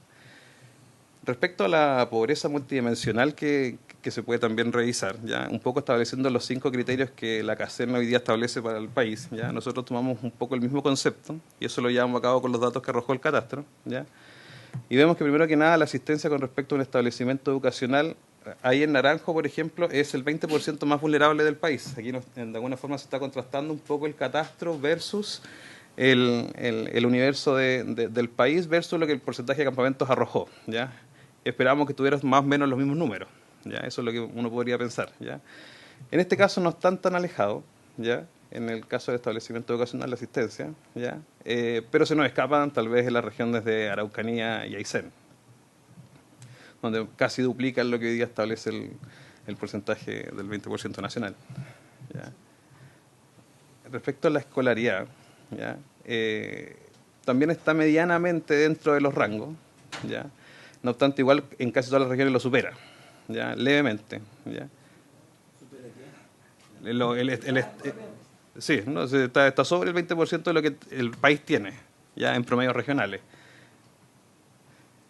Speaker 7: Respecto a la pobreza multidimensional que se puede también revisar, ya un poco estableciendo los 5 criterios que la CACEN hoy día establece para el país, ya nosotros tomamos un poco el mismo concepto y eso lo llevamos a cabo con los datos que arrojó el catastro, ya, y vemos que primero que nada la asistencia con respecto a un establecimiento educacional, ahí en naranjo, por ejemplo, es el 20% más vulnerable del país. Aquí de alguna forma se está contrastando un poco el catastro versus el universo del país versus lo que el porcentaje de campamentos arrojó, ¿ya? Esperábamos que tuvieras más o menos los mismos números, ¿ya? Eso es lo que uno podría pensar, ¿ya? En este caso no están tan alejados, ¿ya? En el caso del establecimiento educacional, la asistencia, ¿ya? Pero se nos escapan tal vez en la región desde Araucanía y Aysén, donde casi duplican lo que hoy día establece el porcentaje del 20% nacional, ¿ya? Respecto a la escolaridad, ¿ya? También está medianamente dentro de los rangos, ¿ya? No obstante, igual en casi todas las regiones lo supera, ¿ya? Levemente, ¿ya? Sí, ¿no? Está sobre el 20% de lo que el país tiene, ya en promedios regionales,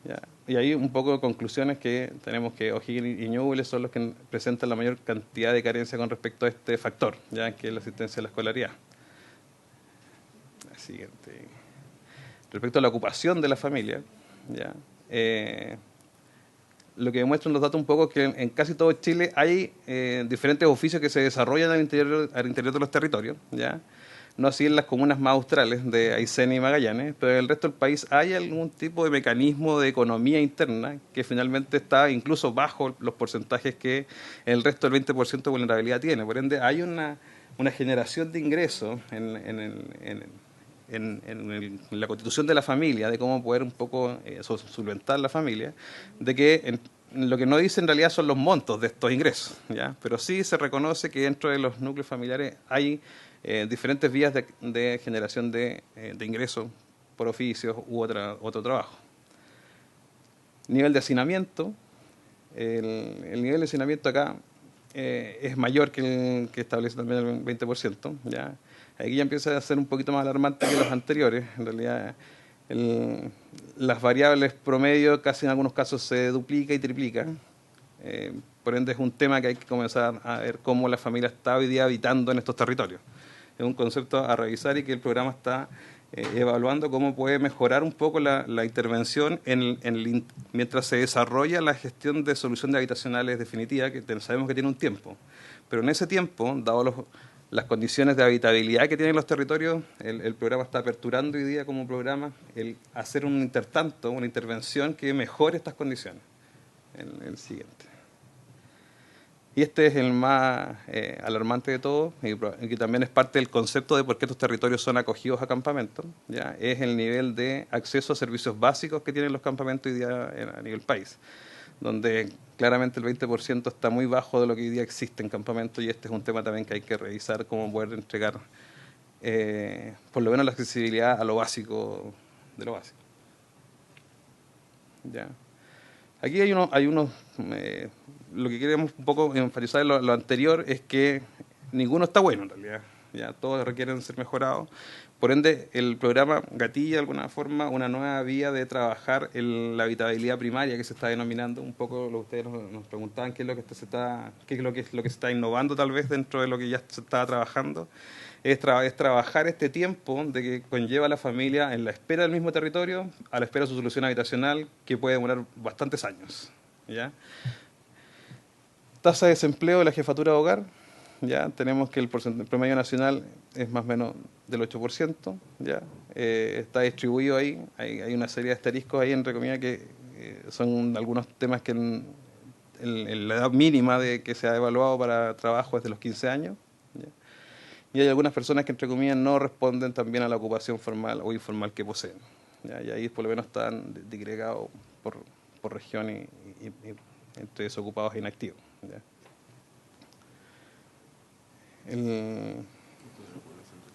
Speaker 7: ¿ya? Y ahí un poco de conclusiones que tenemos que O'Higgins y Ñuble son los que presentan la mayor cantidad de carencia con respecto a este factor, ya que es la asistencia a la escolaridad. La siguiente. Respecto a la ocupación de la familia, ¿ya? Lo que demuestran los datos un poco es que en casi todo Chile hay diferentes oficios que se desarrollan al interior de los territorios, ¿ya? No así en las comunas más australes de Aysén y Magallanes, pero en el resto del país hay algún tipo de mecanismo de economía interna que finalmente está incluso bajo los porcentajes que el resto del 20% de vulnerabilidad tiene. Por ende, hay una generación de ingresos en la constitución de la familia, de cómo poder un poco solventar la familia, de que lo que no dice en realidad son los montos de estos ingresos, ¿ya? Pero sí se reconoce que dentro de los núcleos familiares hay diferentes vías de generación de ingresos por oficios u otro trabajo. Nivel de hacinamiento. El nivel de hacinamiento acá es mayor que el que establece también el 20%, ¿ya? Aquí ya empieza a ser un poquito más alarmante que los anteriores. En realidad, las variables promedio casi en algunos casos se duplica y triplica. Por ende, es un tema que hay que comenzar a ver cómo la familia está hoy día habitando en estos territorios. Es un concepto a revisar y que el programa está evaluando cómo puede mejorar un poco la intervención mientras se desarrolla la gestión de soluciones habitacionales definitivas, que sabemos que tiene un tiempo. Pero en ese tiempo, dado las condiciones de habitabilidad que tienen los territorios, el programa está aperturando hoy día como programa el hacer un intertanto, una intervención que mejore estas condiciones. El siguiente. Y este es el más alarmante de todos, y que también es parte del concepto de por qué estos territorios son acogidos a campamentos, ¿ya? Es el nivel de acceso a servicios básicos que tienen los campamentos hoy día a nivel país, donde claramente el 20% está muy bajo de lo que hoy día existe en campamentos, y este es un tema también que hay que revisar, cómo poder entregar por lo menos la accesibilidad a lo básico de lo básico. ¿Ya? Aquí hay unos lo que queremos un poco enfatizar en lo anterior es que ninguno está bueno en realidad. ya todos requieren ser mejorados. Por ende, el programa gatilla de alguna forma una nueva vía de trabajar la habitabilidad primaria que se está denominando, un poco lo que ustedes nos preguntaban, qué es lo que se está innovando tal vez dentro de lo que ya se estaba trabajando. Es trabajar este tiempo de que conlleva a la familia en la espera del mismo territorio, a la espera de su solución habitacional, que puede demorar bastantes años, ¿ya? Tasa de desempleo de la jefatura de hogar, ya tenemos que el promedio nacional es más o menos del 8%, ya está distribuido ahí, hay una serie de asteriscos ahí entre comillas que son algunos temas que la edad mínima de que se ha evaluado para trabajo es de los 15 años, ¿ya? Y hay algunas personas que entre comillas no responden también a la ocupación formal o informal que poseen, ¿ya? Y ahí por lo menos están disgregados por región y entre desocupados e inactivos, ¿ya?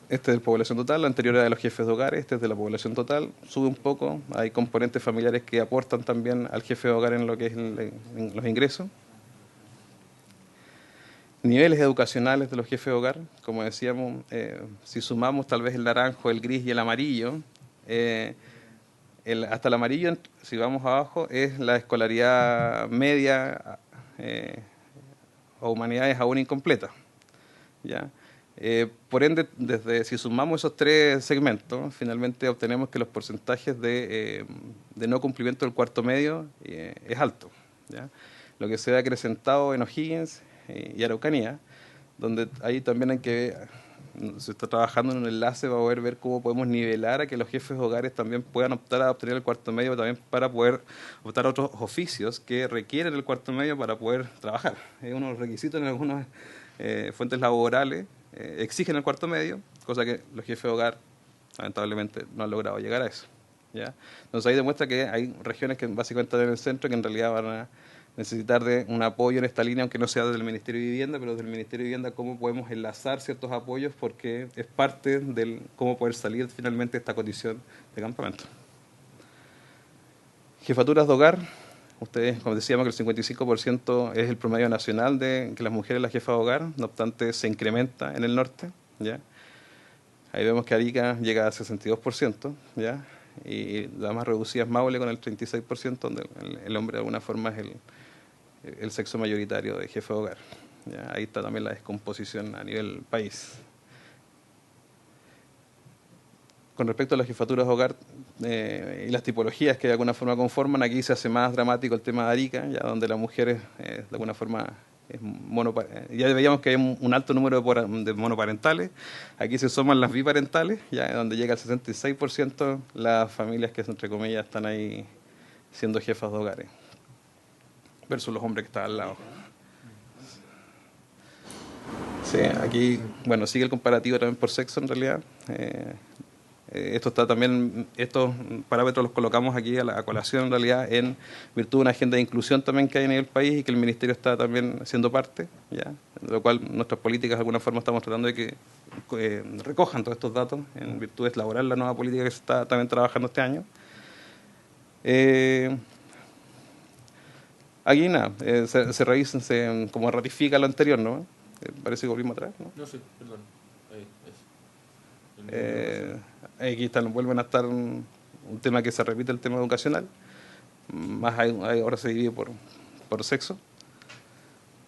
Speaker 7: Este es de la población total, la anterior era de los jefes de hogar, este es de la población total, sube un poco, hay componentes familiares que aportan también al jefe de hogar en lo que es en los ingresos. Niveles educacionales de los jefes de hogar, como decíamos, si sumamos tal vez el naranjo, el gris y el amarillo, hasta el amarillo, si vamos abajo, es la escolaridad media o humanidades aún incompleta, ¿ya? Por ende, si sumamos esos tres segmentos, finalmente obtenemos que los porcentajes de no cumplimiento del cuarto medio es alto, ¿ya? Lo que se ha acrecentado en O'Higgins y Araucanía, donde ahí también hay que se está trabajando en un enlace para poder ver cómo podemos nivelar a que los jefes de hogares también puedan optar a obtener el cuarto medio, también para poder optar a otros oficios que requieren el cuarto medio para poder trabajar. Es uno de los requisitos en algunas fuentes laborales, exigen el cuarto medio, cosa que los jefes de hogar lamentablemente no han logrado llegar a eso, ¿ya? Entonces ahí demuestra que hay regiones que básicamente están en el centro que en realidad van a necesitar de un apoyo en esta línea, aunque no sea desde el Ministerio de Vivienda, pero desde el Ministerio de Vivienda cómo podemos enlazar ciertos apoyos, porque es parte del cómo poder salir finalmente de esta condición de campamento. Jefaturas de hogar, ustedes, como decíamos, que el 55% es el promedio nacional de que las mujeres las jefas de hogar, no obstante se incrementa en el norte, ¿ya? Ahí vemos que Arica llega a 62%, ¿ya? Y la más reducida es Maule con el 36%, donde el hombre de alguna forma es el sexo mayoritario de jefe de hogar, ¿ya? Ahí está también la descomposición a nivel país. Con respecto a las jefaturas de hogar y las tipologías que de alguna forma conforman, aquí se hace más dramático el tema de Arica, ya donde las mujeres de alguna forma ya veíamos que hay un alto número de monoparentales, aquí se suman las biparentales, ya donde llega al 66% las familias que entre comillas están ahí siendo jefas de hogares, versus los hombres que están al lado. Sí, aquí, bueno, sigue el comparativo también por sexo en realidad. Esto está también, estos parámetros los colocamos aquí a colación en realidad en virtud de una agenda de inclusión también que hay en el país y que el Ministerio está también siendo parte, ¿ya? De lo cual nuestras políticas de alguna forma estamos tratando de que recojan todos estos datos en virtud de elaborar la nueva política que se está también trabajando este año. Aquí nada, se revisa, como ratifica lo anterior, ¿no? Parece que volvimos atrás, ¿no?
Speaker 3: No, sí, perdón.
Speaker 7: Aquí vuelven a estar un tema que se repite, el tema educacional, más ahora se divide por sexo.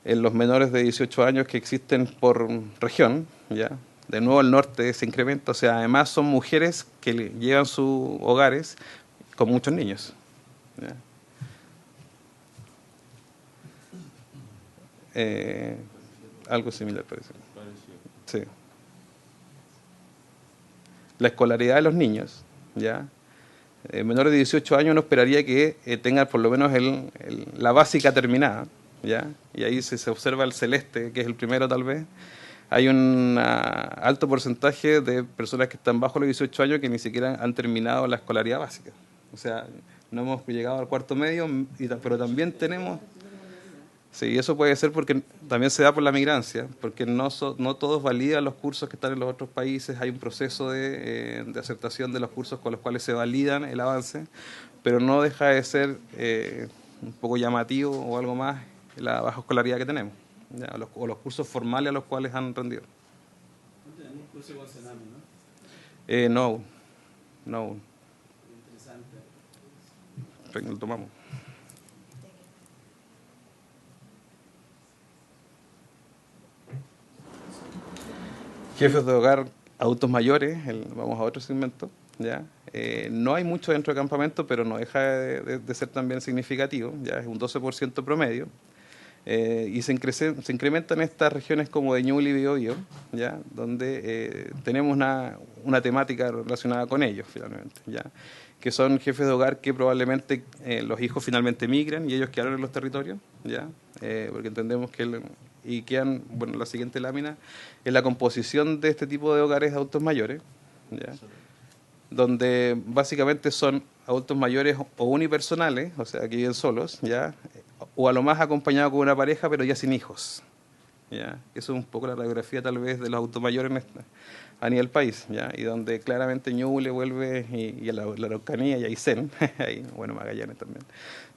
Speaker 7: En los menores de 18 años que existen por región, ya de nuevo el norte se incrementa, o sea, además son mujeres que llevan sus hogares con muchos niños, ¿ya? Algo similar parece. Sí. La escolaridad de los niños, ¿ya? Menores de 18 años uno esperaría que tengan por lo menos la básica terminada, ¿ya? Y ahí se observa el celeste, que es el primero tal vez. Hay un alto porcentaje de personas que están bajo los 18 años que ni siquiera han terminado la escolaridad básica. O sea, no hemos llegado al cuarto medio, pero también tenemos... Sí, eso puede ser porque también se da por la migrancia, porque no todos validan los cursos que están en los otros países, hay un proceso de aceptación de los cursos con los cuales se validan el avance, pero no deja de ser un poco llamativo o algo más la baja escolaridad que tenemos, ¿ya? O los cursos formales a los cuales han rendido.
Speaker 6: Incluso con Sename, ¿no?
Speaker 7: No aún.
Speaker 6: Interesante.
Speaker 7: Lo tomamos. Jefes de hogar, adultos mayores, vamos a otro segmento, ¿ya? No hay mucho dentro del campamento, pero no deja de ser también significativo, ya es un 12% promedio. Y se incrementa en estas regiones como de Ñuble y Biobío, ¿ya? Donde tenemos una temática relacionada con ellos, finalmente, ¿ya? Que son jefes de hogar que probablemente los hijos finalmente migran y ellos quedaron en los territorios, ¿ya? Porque entendemos que y quedan, bueno, la siguiente lámina es la composición de este tipo de hogares de adultos mayores, ¿ya? Donde básicamente son adultos mayores o unipersonales, o sea, que viven solos, ¿ya? O a lo más acompañados con una pareja, pero ya sin hijos, ¿ya? Eso es un poco la radiografía tal vez de los adultos mayores a nivel país, ¿ya? Y donde claramente Ñuble vuelve y la Araucanía y Aysén, ahí, bueno, Magallanes también,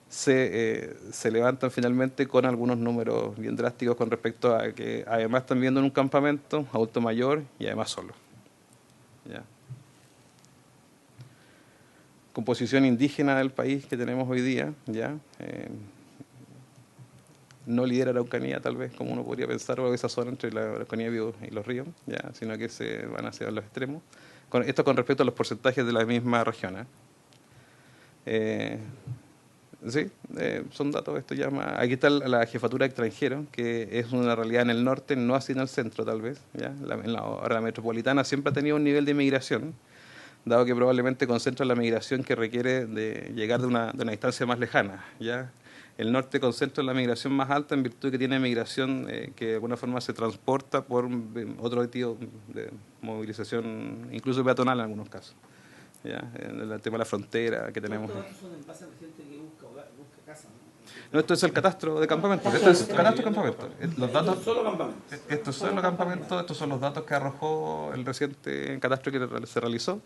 Speaker 7: se levantan finalmente con algunos números bien drásticos con respecto a que además están viviendo en un campamento, adulto mayor y además solo, ¿ya? Composición indígena del país que tenemos hoy día, ¿ya? No lidera Araucanía, tal vez, como uno podría pensar, o esa zona entre la Araucanía y los ríos, ¿ya? Sino que se van hacia los extremos. Esto con respecto a los porcentajes de la misma región, sí, son datos, esto llama... Aquí está la jefatura de extranjeros, que es una realidad en el norte, no así en el centro, tal vez, ¿ya? Ahora la metropolitana siempre ha tenido un nivel de migración, dado que probablemente concentra la migración que requiere de llegar de una distancia más lejana, ¿ya? El norte concentra la migración más alta en virtud de que tiene migración que de alguna forma se transporta por otro tipo de movilización, incluso peatonal en algunos casos, ¿ya? En el tema de la frontera que tenemos.
Speaker 6: Todos estos son en base a la gente que busca casa, ¿no?
Speaker 7: No, esto es el catastro de campamento. Esto es el catastro de campamento. Los datos,
Speaker 6: Solo campamento.
Speaker 7: estos son los campamentos, estos son los datos que arrojó el reciente catastro que se realizó.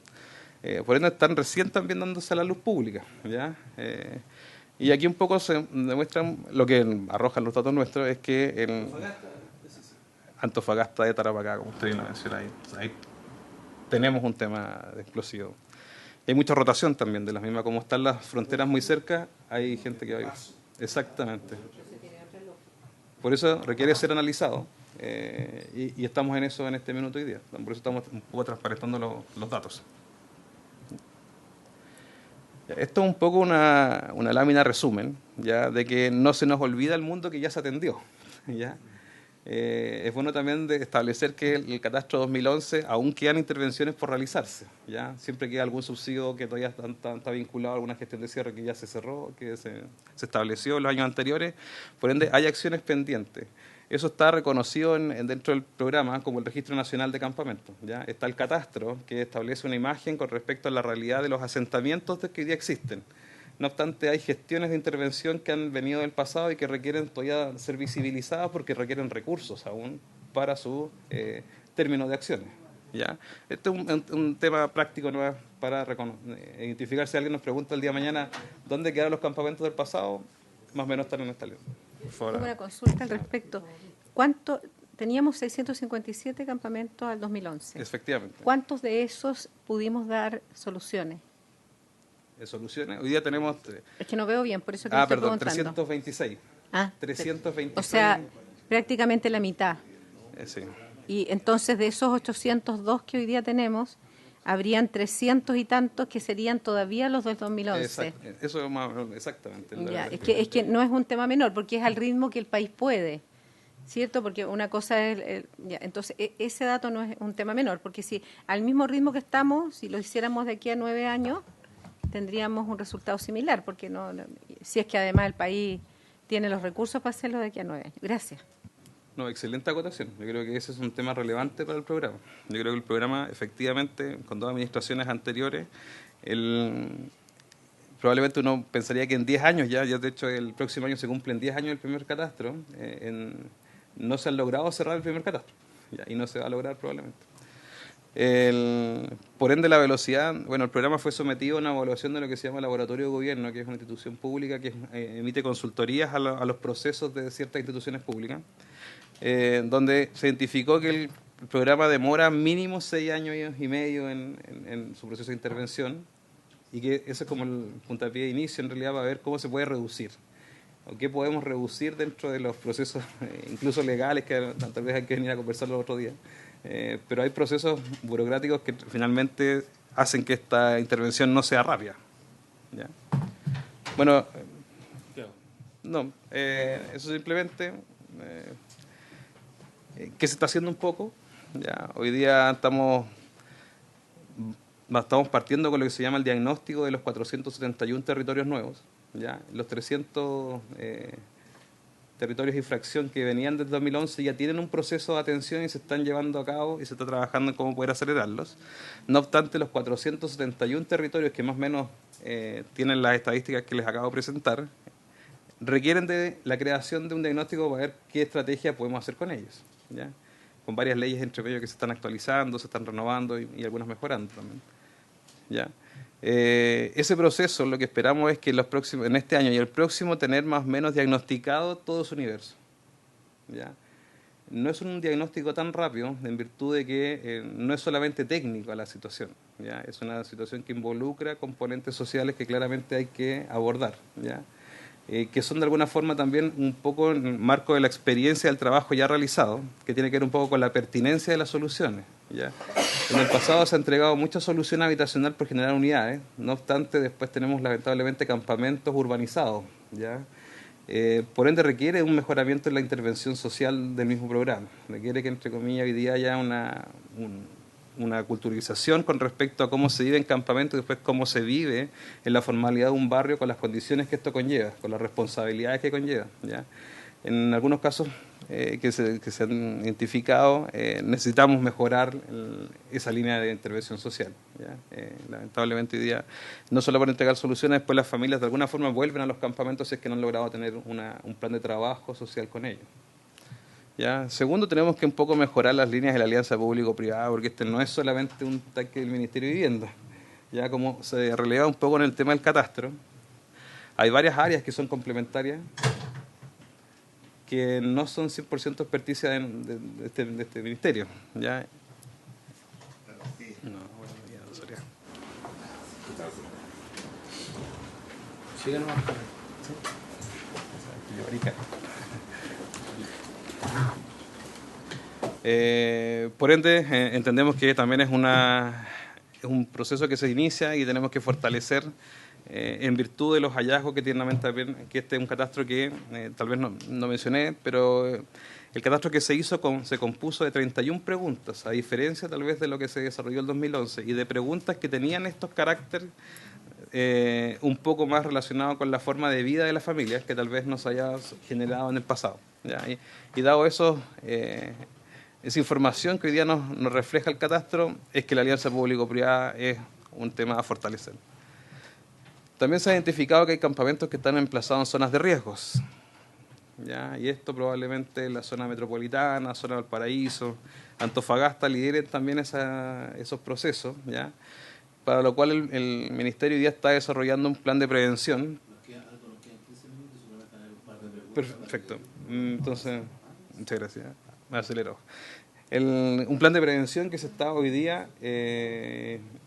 Speaker 7: Por ende están recién también dándose a la luz pública, ¿ya? Y aquí un poco se demuestran lo que arrojan los datos nuestros, es que en Antofagasta de Tarapacá, como usted vino a mencionar ahí tenemos un tema de explosivo. Hay mucha rotación también de las mismas, como están las fronteras muy cerca, hay gente que va. Exactamente. Por eso requiere ser analizado y estamos en eso en este minuto hoy día. Por eso estamos un poco transparentando los datos. Esto es un poco una lámina resumen, ya, de que no se nos olvida el mundo que ya se atendió, ¿ya? Es bueno también de establecer que el catastro 2011 aún quedan intervenciones por realizarse, ¿ya? Siempre queda algún subsidio que todavía está vinculado a alguna gestión de cierre que ya se cerró, que se estableció en los años anteriores, por ende hay acciones pendientes. Eso está reconocido dentro del programa como el Registro Nacional de Campamentos, ¿ya? Está el catastro que establece una imagen con respecto a la realidad de los asentamientos que hoy día existen. No obstante, hay gestiones de intervención que han venido del pasado y que requieren todavía ser visibilizadas porque requieren recursos aún para su término de acciones, ¿ya? Este es un tema práctico, ¿no?, para identificar. Si alguien nos pregunta el día de mañana dónde quedaron los campamentos del pasado, más o menos están en esta lista.
Speaker 4: Tengo una consulta al respecto. ¿Cuánto? Teníamos 657 campamentos al 2011.
Speaker 7: Efectivamente.
Speaker 4: ¿Cuántos de esos pudimos dar soluciones?
Speaker 7: Soluciones. Hoy día tenemos...
Speaker 4: Es que no veo bien, por eso que estoy
Speaker 7: perdón,
Speaker 4: preguntando.
Speaker 7: 326. 326.
Speaker 4: O sea, prácticamente la mitad.
Speaker 7: Sí.
Speaker 4: Y entonces de esos 802 que hoy día tenemos, habrían 300 y tantos que serían todavía los del 2011.
Speaker 7: Eso es exactamente.
Speaker 4: Ya, es que no es un tema menor, porque es al ritmo que el país puede, ¿cierto? Porque una cosa es... entonces, ese dato no es un tema menor, porque si al mismo ritmo que estamos, si lo hiciéramos de aquí a 9 años, tendríamos un resultado similar, porque si es que además el país tiene los recursos para hacerlo de aquí a 9 años. Gracias.
Speaker 7: No, excelente acotación. Yo creo que ese es un tema relevante para el programa. Yo creo que el programa, efectivamente, con dos administraciones anteriores, probablemente uno pensaría que en 10 años, ya de hecho el próximo año se cumplen 10 años del primer catastro, no se ha logrado cerrar el primer catastro, ¿ya? Y no se va a lograr probablemente. Por ende, la velocidad, bueno, el programa fue sometido a una evaluación de lo que se llama Laboratorio de Gobierno, que es una institución pública que emite consultorías a los procesos de ciertas instituciones públicas, donde se identificó que el programa demora mínimo 6 años y medio en su proceso de intervención, y que ese es como el puntapié de inicio en realidad para ver cómo se puede reducir, o qué podemos reducir dentro de los procesos, incluso legales, que tal vez hay que venir a conversarlo otro día. Pero hay procesos burocráticos que finalmente hacen que esta intervención no sea rápida. ¿Ya? Bueno, no, eso simplemente que se está haciendo un poco. ¿Ya? Hoy día estamos partiendo con lo que se llama el diagnóstico de los 471 territorios nuevos. ¿Ya? Los 300 territorios de infracción que venían desde 2011 ya tienen un proceso de atención y se están llevando a cabo y se está trabajando en cómo poder acelerarlos. No obstante, los 471 territorios que más o menos tienen las estadísticas que les acabo de presentar requieren de la creación de un diagnóstico para ver qué estrategia podemos hacer con ellos, ¿ya? Con varias leyes entre medio que se están actualizando, se están renovando y algunas mejorando también, ¿ya? Ese proceso, lo que esperamos es que en este año y el próximo tener más o menos diagnosticado todo su universo, ¿ya? No es un diagnóstico tan rápido en virtud de que no es solamente técnico la situación, ¿ya? Es una situación que involucra componentes sociales que claramente hay que abordar, ¿ya? Que son de alguna forma también un poco en el marco de la experiencia del trabajo ya realizado, que tiene que ver un poco con la pertinencia de las soluciones, ¿ya? En el pasado se ha entregado mucha solución habitacional por generar unidades, no obstante después tenemos lamentablemente campamentos urbanizados, ¿ya? Por ende requiere un mejoramiento en la intervención social del mismo programa, requiere que entre comillas hoy día haya una culturalización con respecto a cómo se vive en campamento y después cómo se vive en la formalidad de un barrio con las condiciones que esto conlleva, con las responsabilidades que conlleva, ¿ya? En algunos casos que se han identificado necesitamos mejorar esa línea de intervención social, ¿ya? Lamentablemente hoy día no solo por entregar soluciones, después las familias de alguna forma vuelven a los campamentos si es que no han logrado tener un plan de trabajo social con ellos. ¿Ya? Segundo, tenemos que un poco mejorar las líneas de la alianza público-privada, porque este no es solamente un taque del Ministerio de Vivienda. Ya como se releva un poco en el tema del catastro, hay varias áreas que son complementarias, que no son 100% experticia de este ministerio. ¿Ya? No, bueno, ya no sería. Por ende, entendemos que también es un proceso que se inicia y tenemos que fortalecer en virtud de los hallazgos que tiene la mente también, que este es un catastro que tal vez no mencioné, pero el catastro que se hizo se compuso de 31 preguntas, a diferencia tal vez de lo que se desarrolló en 2011, y de preguntas que tenían estos caracteres un poco más relacionados con la forma de vida de las familias que tal vez nos haya generado en el pasado, ¿ya? Y dado eso, esa información que hoy día nos refleja el catastro es que la alianza público-privada es un tema a fortalecer. También se ha identificado que hay campamentos que están emplazados en zonas de riesgos, ¿ya? Y esto probablemente en la zona metropolitana, zona de Valparaíso, Antofagasta lideren también esos procesos, ¿ya? Para lo cual el Ministerio hoy día está desarrollando un plan de prevención. Perfecto. Entonces, muchas gracias. Me aceleró. Un plan de prevención que se está hoy día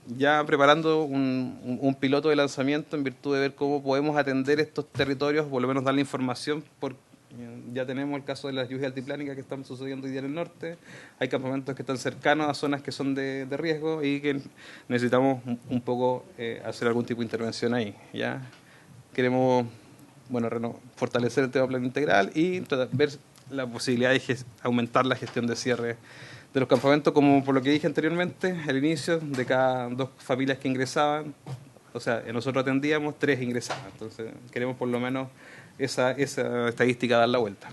Speaker 7: ya preparando un piloto de lanzamiento en virtud de ver cómo podemos atender estos territorios, por lo menos darle información. Ya tenemos el caso de las lluvias altiplánicas que están sucediendo hoy día en el norte. Hay campamentos que están cercanos a zonas que son de riesgo y que necesitamos un poco hacer algún tipo de intervención ahí, ¿ya? Queremos fortalecer el tema plan integral y ver la posibilidad de aumentar la gestión de cierre de los campamentos, como por lo que dije anteriormente, al inicio, de cada 2 familias que ingresaban, o sea, nosotros atendíamos, 3 ingresaban. Entonces, queremos por lo menos esa estadística dar la vuelta.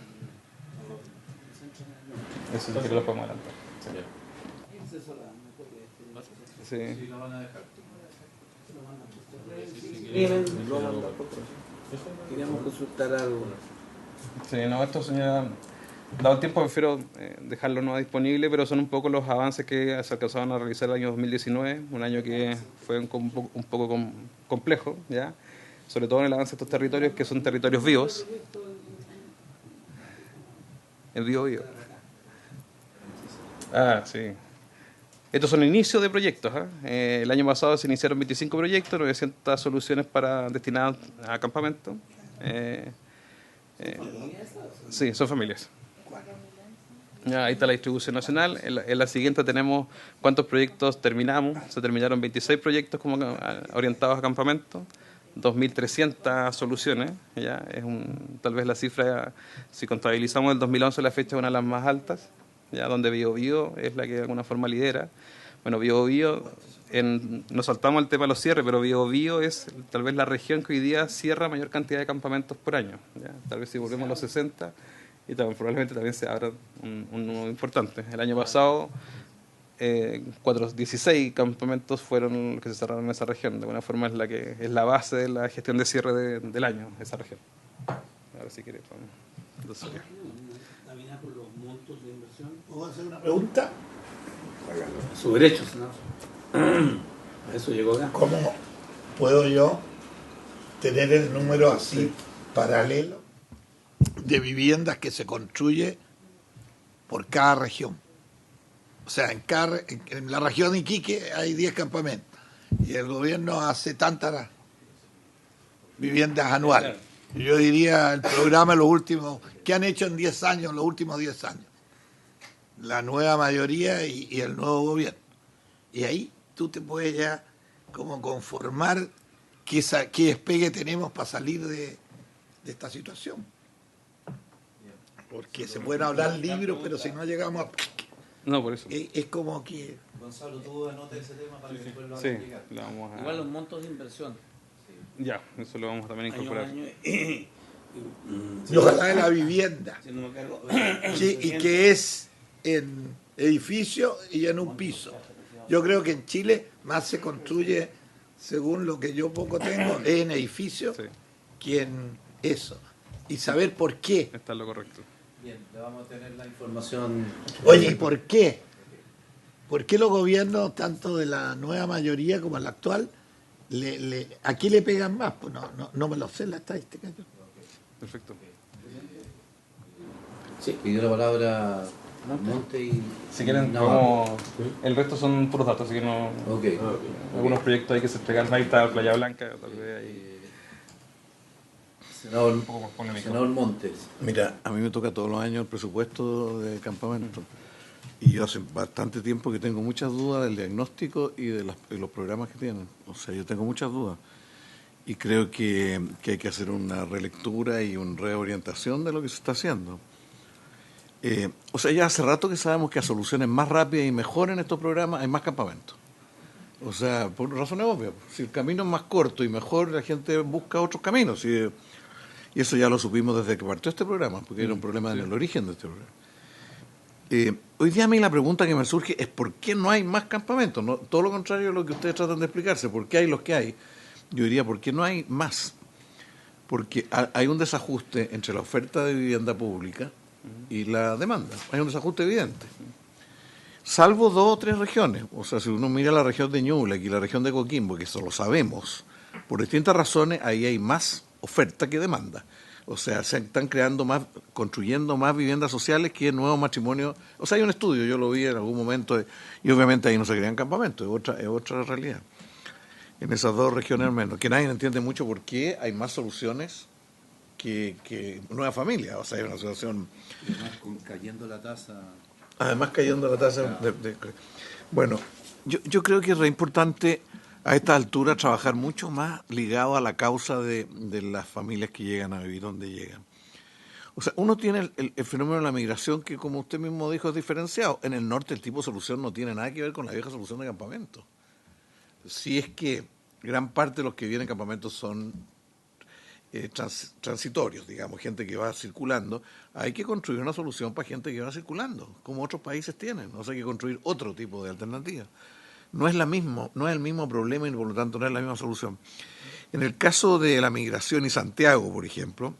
Speaker 7: Eso sí que lo podemos adelantar. Sí. Sí.
Speaker 5: Queríamos consultar algo.
Speaker 7: Sí, no, esto, señora, dado el tiempo prefiero dejarlo no disponible, pero son un poco los avances que se alcanzaron a realizar el año 2019, un año que fue un poco complejo, ¿ya? Sobre todo en el avance de estos territorios que son territorios vivos. El vivo. Sí. Estos son inicios de proyectos. El año pasado se iniciaron 25 proyectos, 900 soluciones destinadas a campamentos. Sí, son familias. Ahí está la distribución nacional. En la siguiente tenemos cuántos proyectos terminamos. Se terminaron 26 proyectos orientados a campamentos, 2.300 soluciones. Ya es tal vez la cifra, si contabilizamos el 2011, la fecha es una de las más altas, ya donde Biobío es la que de alguna forma lidera. Bueno, Biobío, nos saltamos el tema de los cierres, pero Biobío es tal vez la región que hoy día cierra mayor cantidad de campamentos por año. ¿Ya? Tal vez si volvemos a los 60, y probablemente también se abra un nuevo importante. El año pasado, 16 campamentos fueron los que se cerraron en esa región. De alguna forma es la base de la gestión de cierre del año, esa región. Ahora si quieres, entonces,
Speaker 5: por los montos de inversión. ¿Puedo hacer una pregunta?
Speaker 6: Sus derechos, ¿no? A eso llegó acá.
Speaker 5: ¿Cómo puedo yo tener el número así paralelo de viviendas que se construye por cada región? O sea, en la región de Iquique hay 10 campamentos y el gobierno hace tantas viviendas anuales. Yo diría el programa los últimos, ¿qué han hecho en 10 años, los últimos 10 años? La nueva mayoría y el nuevo gobierno. Y ahí tú te puedes ya como conformar qué despegue tenemos para salir de esta situación. Porque se pueden hablar libros, pero si no llegamos a...
Speaker 7: No, por eso.
Speaker 5: Es como que...
Speaker 2: Gonzalo, tú anota ese tema para que después lo
Speaker 7: Sí,
Speaker 2: explicar.
Speaker 7: lo vamos a...
Speaker 6: Igual los montos de inversión.
Speaker 7: Ya, eso lo vamos a también incorporar.
Speaker 5: Y ojalá de la vivienda. Sí, y que es en edificio y en un piso. Yo creo que en Chile más se construye, según lo que yo poco tengo, es en edificio que en eso. Y saber por qué.
Speaker 7: Está lo correcto.
Speaker 2: Bien, le vamos a tener la información.
Speaker 5: Oye, ¿y por qué? ¿Por qué los gobiernos, tanto de la nueva mayoría como la actual, ¿a quién le pegan más? Pues no me lo sé la estadística.
Speaker 7: Perfecto.
Speaker 2: Sí, pidió la palabra Monte y...
Speaker 7: Si quieren,
Speaker 2: Navarro.
Speaker 7: el resto son puros datos, así que no...
Speaker 2: Okay.
Speaker 7: Algunos proyectos hay que se entregar. Ahí está Playa Blanca, tal vez ahí...
Speaker 2: Senador,
Speaker 7: Un poco más polémico.
Speaker 2: Senador Montes.
Speaker 8: Mira, a mí me toca todos los años el presupuesto de campamento. Y yo hace bastante tiempo que tengo muchas dudas del diagnóstico y de los programas que tienen. O sea, yo tengo muchas dudas. Y creo que hay que hacer una relectura y una reorientación de lo que se está haciendo. O sea, ya hace rato que sabemos que a soluciones más rápidas y mejores en estos programas hay más campamentos. O sea, por razones obvias. Si el camino es más corto y mejor, la gente busca otros caminos. Y eso ya lo supimos desde que partió este programa, porque era un problema en el origen de este programa. Hoy día a mí la pregunta que me surge es ¿por qué no hay más campamentos? No, todo lo contrario de lo que ustedes tratan de explicarse. ¿Por qué hay los que hay? Yo diría, ¿por qué no hay más? Porque hay un desajuste entre la oferta de vivienda pública y la demanda. Hay un desajuste evidente. Salvo 2 o 3 regiones. O sea, si uno mira la región de Ñuble y la región de Coquimbo, que eso lo sabemos, por distintas razones, ahí hay más oferta que demanda. O sea, se están construyendo más viviendas sociales que nuevos matrimonios. O sea, hay un estudio, yo lo vi en algún momento, y obviamente ahí no se crean campamentos, es otra realidad. En esas 2 regiones al menos, que nadie entiende mucho por qué hay más soluciones que nuevas familias. O sea, hay una situación...
Speaker 2: Cayendo la tasa.
Speaker 8: Además cayendo la tasa Bueno, yo creo que es re importante a esta altura trabajar mucho más ligado a la causa de las familias que llegan a vivir donde llegan. O sea, uno tiene el fenómeno de la migración que, como usted mismo dijo, es diferenciado. En el norte el tipo de solución no tiene nada que ver con la vieja solución de campamento. Si es que gran parte de los que vienen a campamentos son transitorios, digamos, gente que va circulando, hay que construir una solución para gente que va circulando, como otros países tienen. O sea, hay que construir otro tipo de alternativa. No es el mismo problema y por lo tanto no es la misma solución. En el caso de la migración y Santiago, por ejemplo,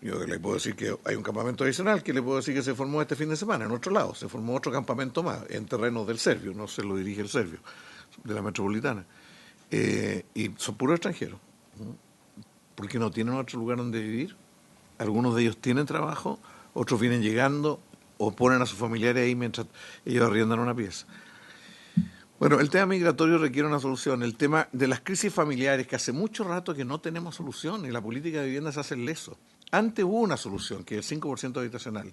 Speaker 8: yo le puedo decir que hay un campamento adicional que le puedo decir que se formó este fin de semana en otro lado, se formó otro campamento más en terrenos del Servio, no se lo dirige el Servio, de la metropolitana, y son puros extranjeros, porque no tienen otro lugar donde vivir. Algunos de ellos tienen trabajo, otros vienen llegando, o ponen a sus familiares ahí mientras ellos arriendan una pieza. Bueno, el tema migratorio requiere una solución. El tema de las crisis familiares, que hace mucho rato que no tenemos solución, y la política de vivienda se hace leso. Antes hubo una solución, que es el 5% habitacional,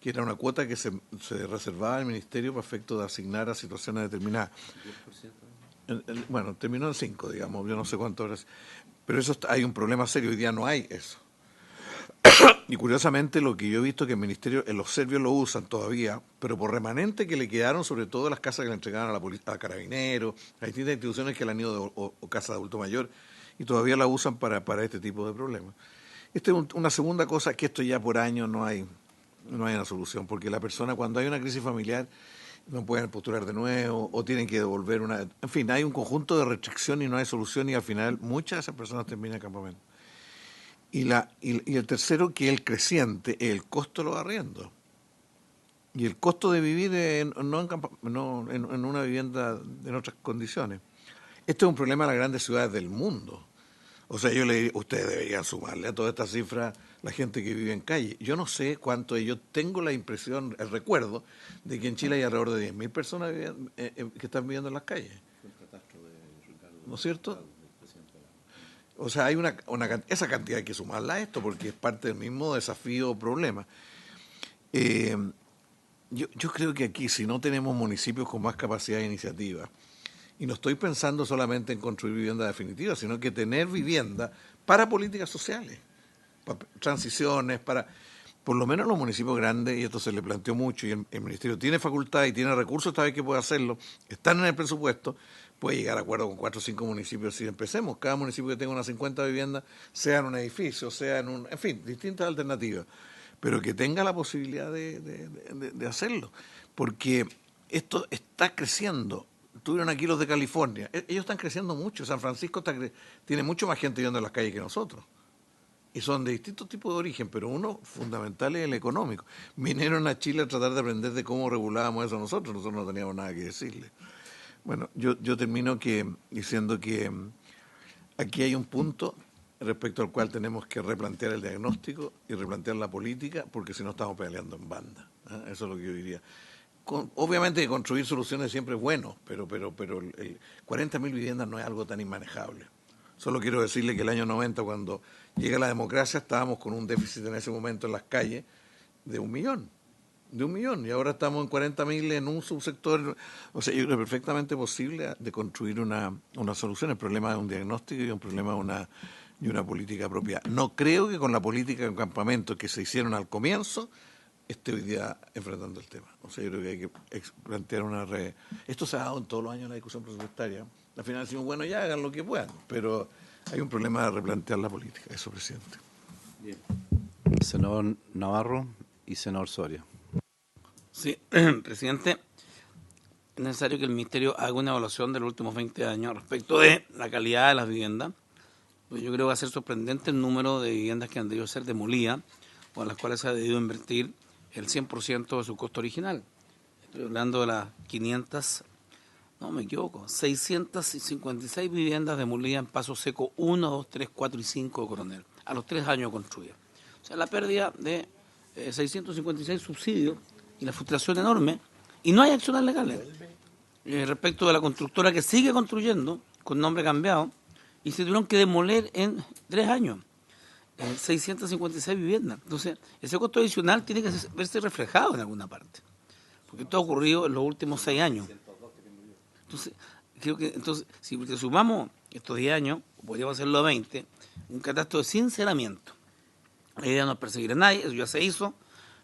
Speaker 8: que era una cuota que se reservaba al Ministerio para efecto de asignar a situaciones determinadas. Bueno, terminó en 5, digamos, yo no sé cuánto horas. Pero eso hay un problema serio, hoy día no hay eso. Y curiosamente lo que yo he visto que el Ministerio, los serbios lo usan todavía, pero por remanente que le quedaron, sobre todo las casas que le entregaban a la policía, a Carabineros, a distintas instituciones que le han ido o casas de adulto mayor, y todavía la usan para este tipo de problemas. Esta es una segunda cosa, que esto ya por años no hay una solución, porque la persona cuando hay una crisis familiar no pueden postular de nuevo o tienen que devolver una... En fin, hay un conjunto de restricciones y no hay solución y al final muchas de esas personas terminan en campamento. Y el tercero, que es el creciente, es el costo de los arriendos. Y el costo de vivir no en una vivienda en otras condiciones. Este es un problema de las grandes ciudades del mundo. O sea, ustedes deberían sumarle a toda esta cifra la gente que vive en calle. Yo no sé cuánto, yo tengo la impresión, el recuerdo, de que en Chile hay alrededor de 10.000 personas que están viviendo en las calles. ¿No es cierto? O sea, hay esa cantidad hay que sumarla a esto porque es parte del mismo desafío o problema. Yo creo que aquí, si no tenemos municipios con más capacidad de iniciativa, y no estoy pensando solamente en construir vivienda definitiva, sino que tener vivienda para políticas sociales, para transiciones, para... Por lo menos los municipios grandes, y esto se le planteó mucho, y el Ministerio tiene facultad y tiene recursos esta vez que puede hacerlo, están en el presupuesto, puede llegar a acuerdo con 4 o 5 municipios si empecemos. Cada municipio que tenga unas 50 viviendas, sea en un edificio, sea en fin, distintas alternativas, pero que tenga la posibilidad de hacerlo, porque esto está creciendo. Tuvieron aquí los de California, ellos están creciendo mucho, San Francisco tiene mucho más gente viviendo en las calles que nosotros. Y son de distintos tipos de origen, pero uno fundamental es el económico. Vinieron a Chile a tratar de aprender de cómo regulábamos eso nosotros no teníamos nada que decirle. Bueno, yo termino diciendo que aquí hay un punto respecto al cual tenemos que replantear el diagnóstico y replantear la política, porque si no estamos peleando en banda. Eso es lo que yo diría. Obviamente construir soluciones siempre es bueno, pero 40.000 viviendas no es algo tan inmanejable. Solo quiero decirle que el año 90, cuando llega la democracia, estábamos con un déficit en ese momento en las calles de 1 millón. Y ahora estamos en 40.000 en un subsector. O sea, yo creo perfectamente posible de construir una solución. El problema es un diagnóstico y un problema de una política propia. No creo que con la política de campamento que se hicieron al comienzo esté hoy día enfrentando el tema. O sea, yo creo que hay que plantear Esto se ha dado en todos los años en la discusión presupuestaria. Al final decimos, bueno, ya hagan lo que puedan, pero hay un problema de replantear la política. Eso, presidente.
Speaker 2: Bien. Senador Navarro y senador Soria.
Speaker 6: Sí, presidente, es necesario que el Ministerio haga una evaluación de los últimos 20 años respecto de la calidad de las viviendas. Pues yo creo que va a ser sorprendente el número de viviendas que han debido ser demolidas o en las cuales se ha debido invertir el 100% de su costo original. Estoy hablando de las 656 viviendas demolidas en Paso Seco 1, 2, 3, 4 y 5 de Coronel, a los 3 años construidas. O sea, la pérdida de 656 subsidios y la frustración enorme, y no hay acciones legales. Respecto de la constructora que sigue construyendo, con nombre cambiado, y se tuvieron que demoler en 3 años. 656 viviendas. Entonces, ese costo adicional tiene que verse reflejado en alguna parte, porque esto ha ocurrido en los últimos 6 años. Entonces, creo que si sumamos estos 10 años, podríamos hacerlo a 20, un catastro de sinceramiento. La idea no es perseguir a nadie, eso ya se hizo.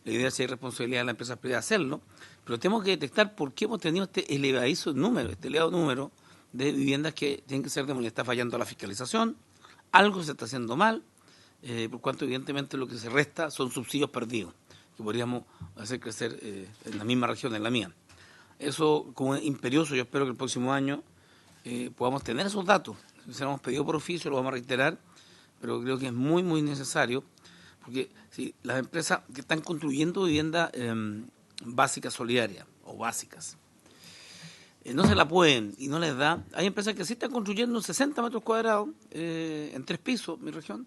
Speaker 6: La idea es si hay responsabilidad de la empresa privada hacerlo, pero tenemos que detectar por qué hemos tenido este elevado número de viviendas que tienen que ser demolidas. Está fallando la fiscalización, algo se está haciendo mal, por cuanto evidentemente lo que se resta son subsidios perdidos, que podríamos hacer crecer en la misma región, en la mía. Eso, como es imperioso, yo espero que el próximo año podamos tener esos datos. Se lo hemos pedido por oficio, lo vamos a reiterar, pero creo que es muy, muy necesario, porque si las empresas que están construyendo viviendas básicas, solidarias o básicas, no se la pueden y no les da. Hay empresas que sí están construyendo 60 metros cuadrados en 3 pisos, mi región,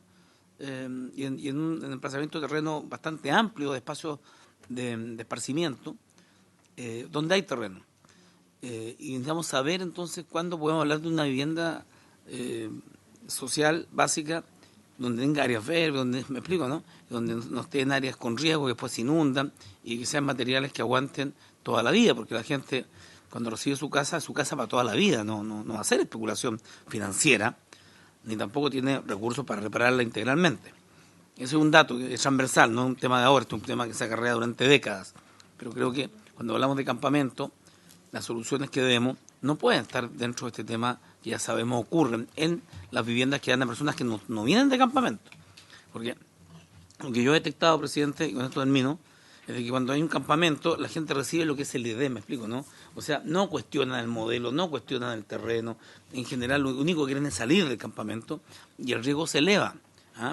Speaker 6: y en un emplazamiento de terreno bastante amplio, de espacios de esparcimiento donde hay terreno. Y necesitamos saber entonces cuándo podemos hablar de una vivienda social básica donde tenga áreas verdes, donde, me explico, ¿no? Donde no estén áreas con riesgo que después se inundan y que sean materiales que aguanten toda la vida, porque la gente cuando recibe su casa, es su casa para toda la vida, no va a hacer especulación financiera, ni tampoco tiene recursos para repararla integralmente. Ese es un dato que es transversal, no es un tema de ahora, es un tema que se acarrea durante décadas. Pero creo que cuando hablamos de campamento, las soluciones que demos no pueden estar dentro de este tema que ya sabemos ocurren en las viviendas que dan a personas que no vienen de campamento. Porque lo que yo he detectado, presidente, y con esto termino, es de que cuando hay un campamento, la gente recibe lo que es el ID, me explico, ¿no? O sea, no cuestionan el modelo, no cuestionan el terreno. En general, lo único que quieren es salir del campamento y el riesgo se eleva.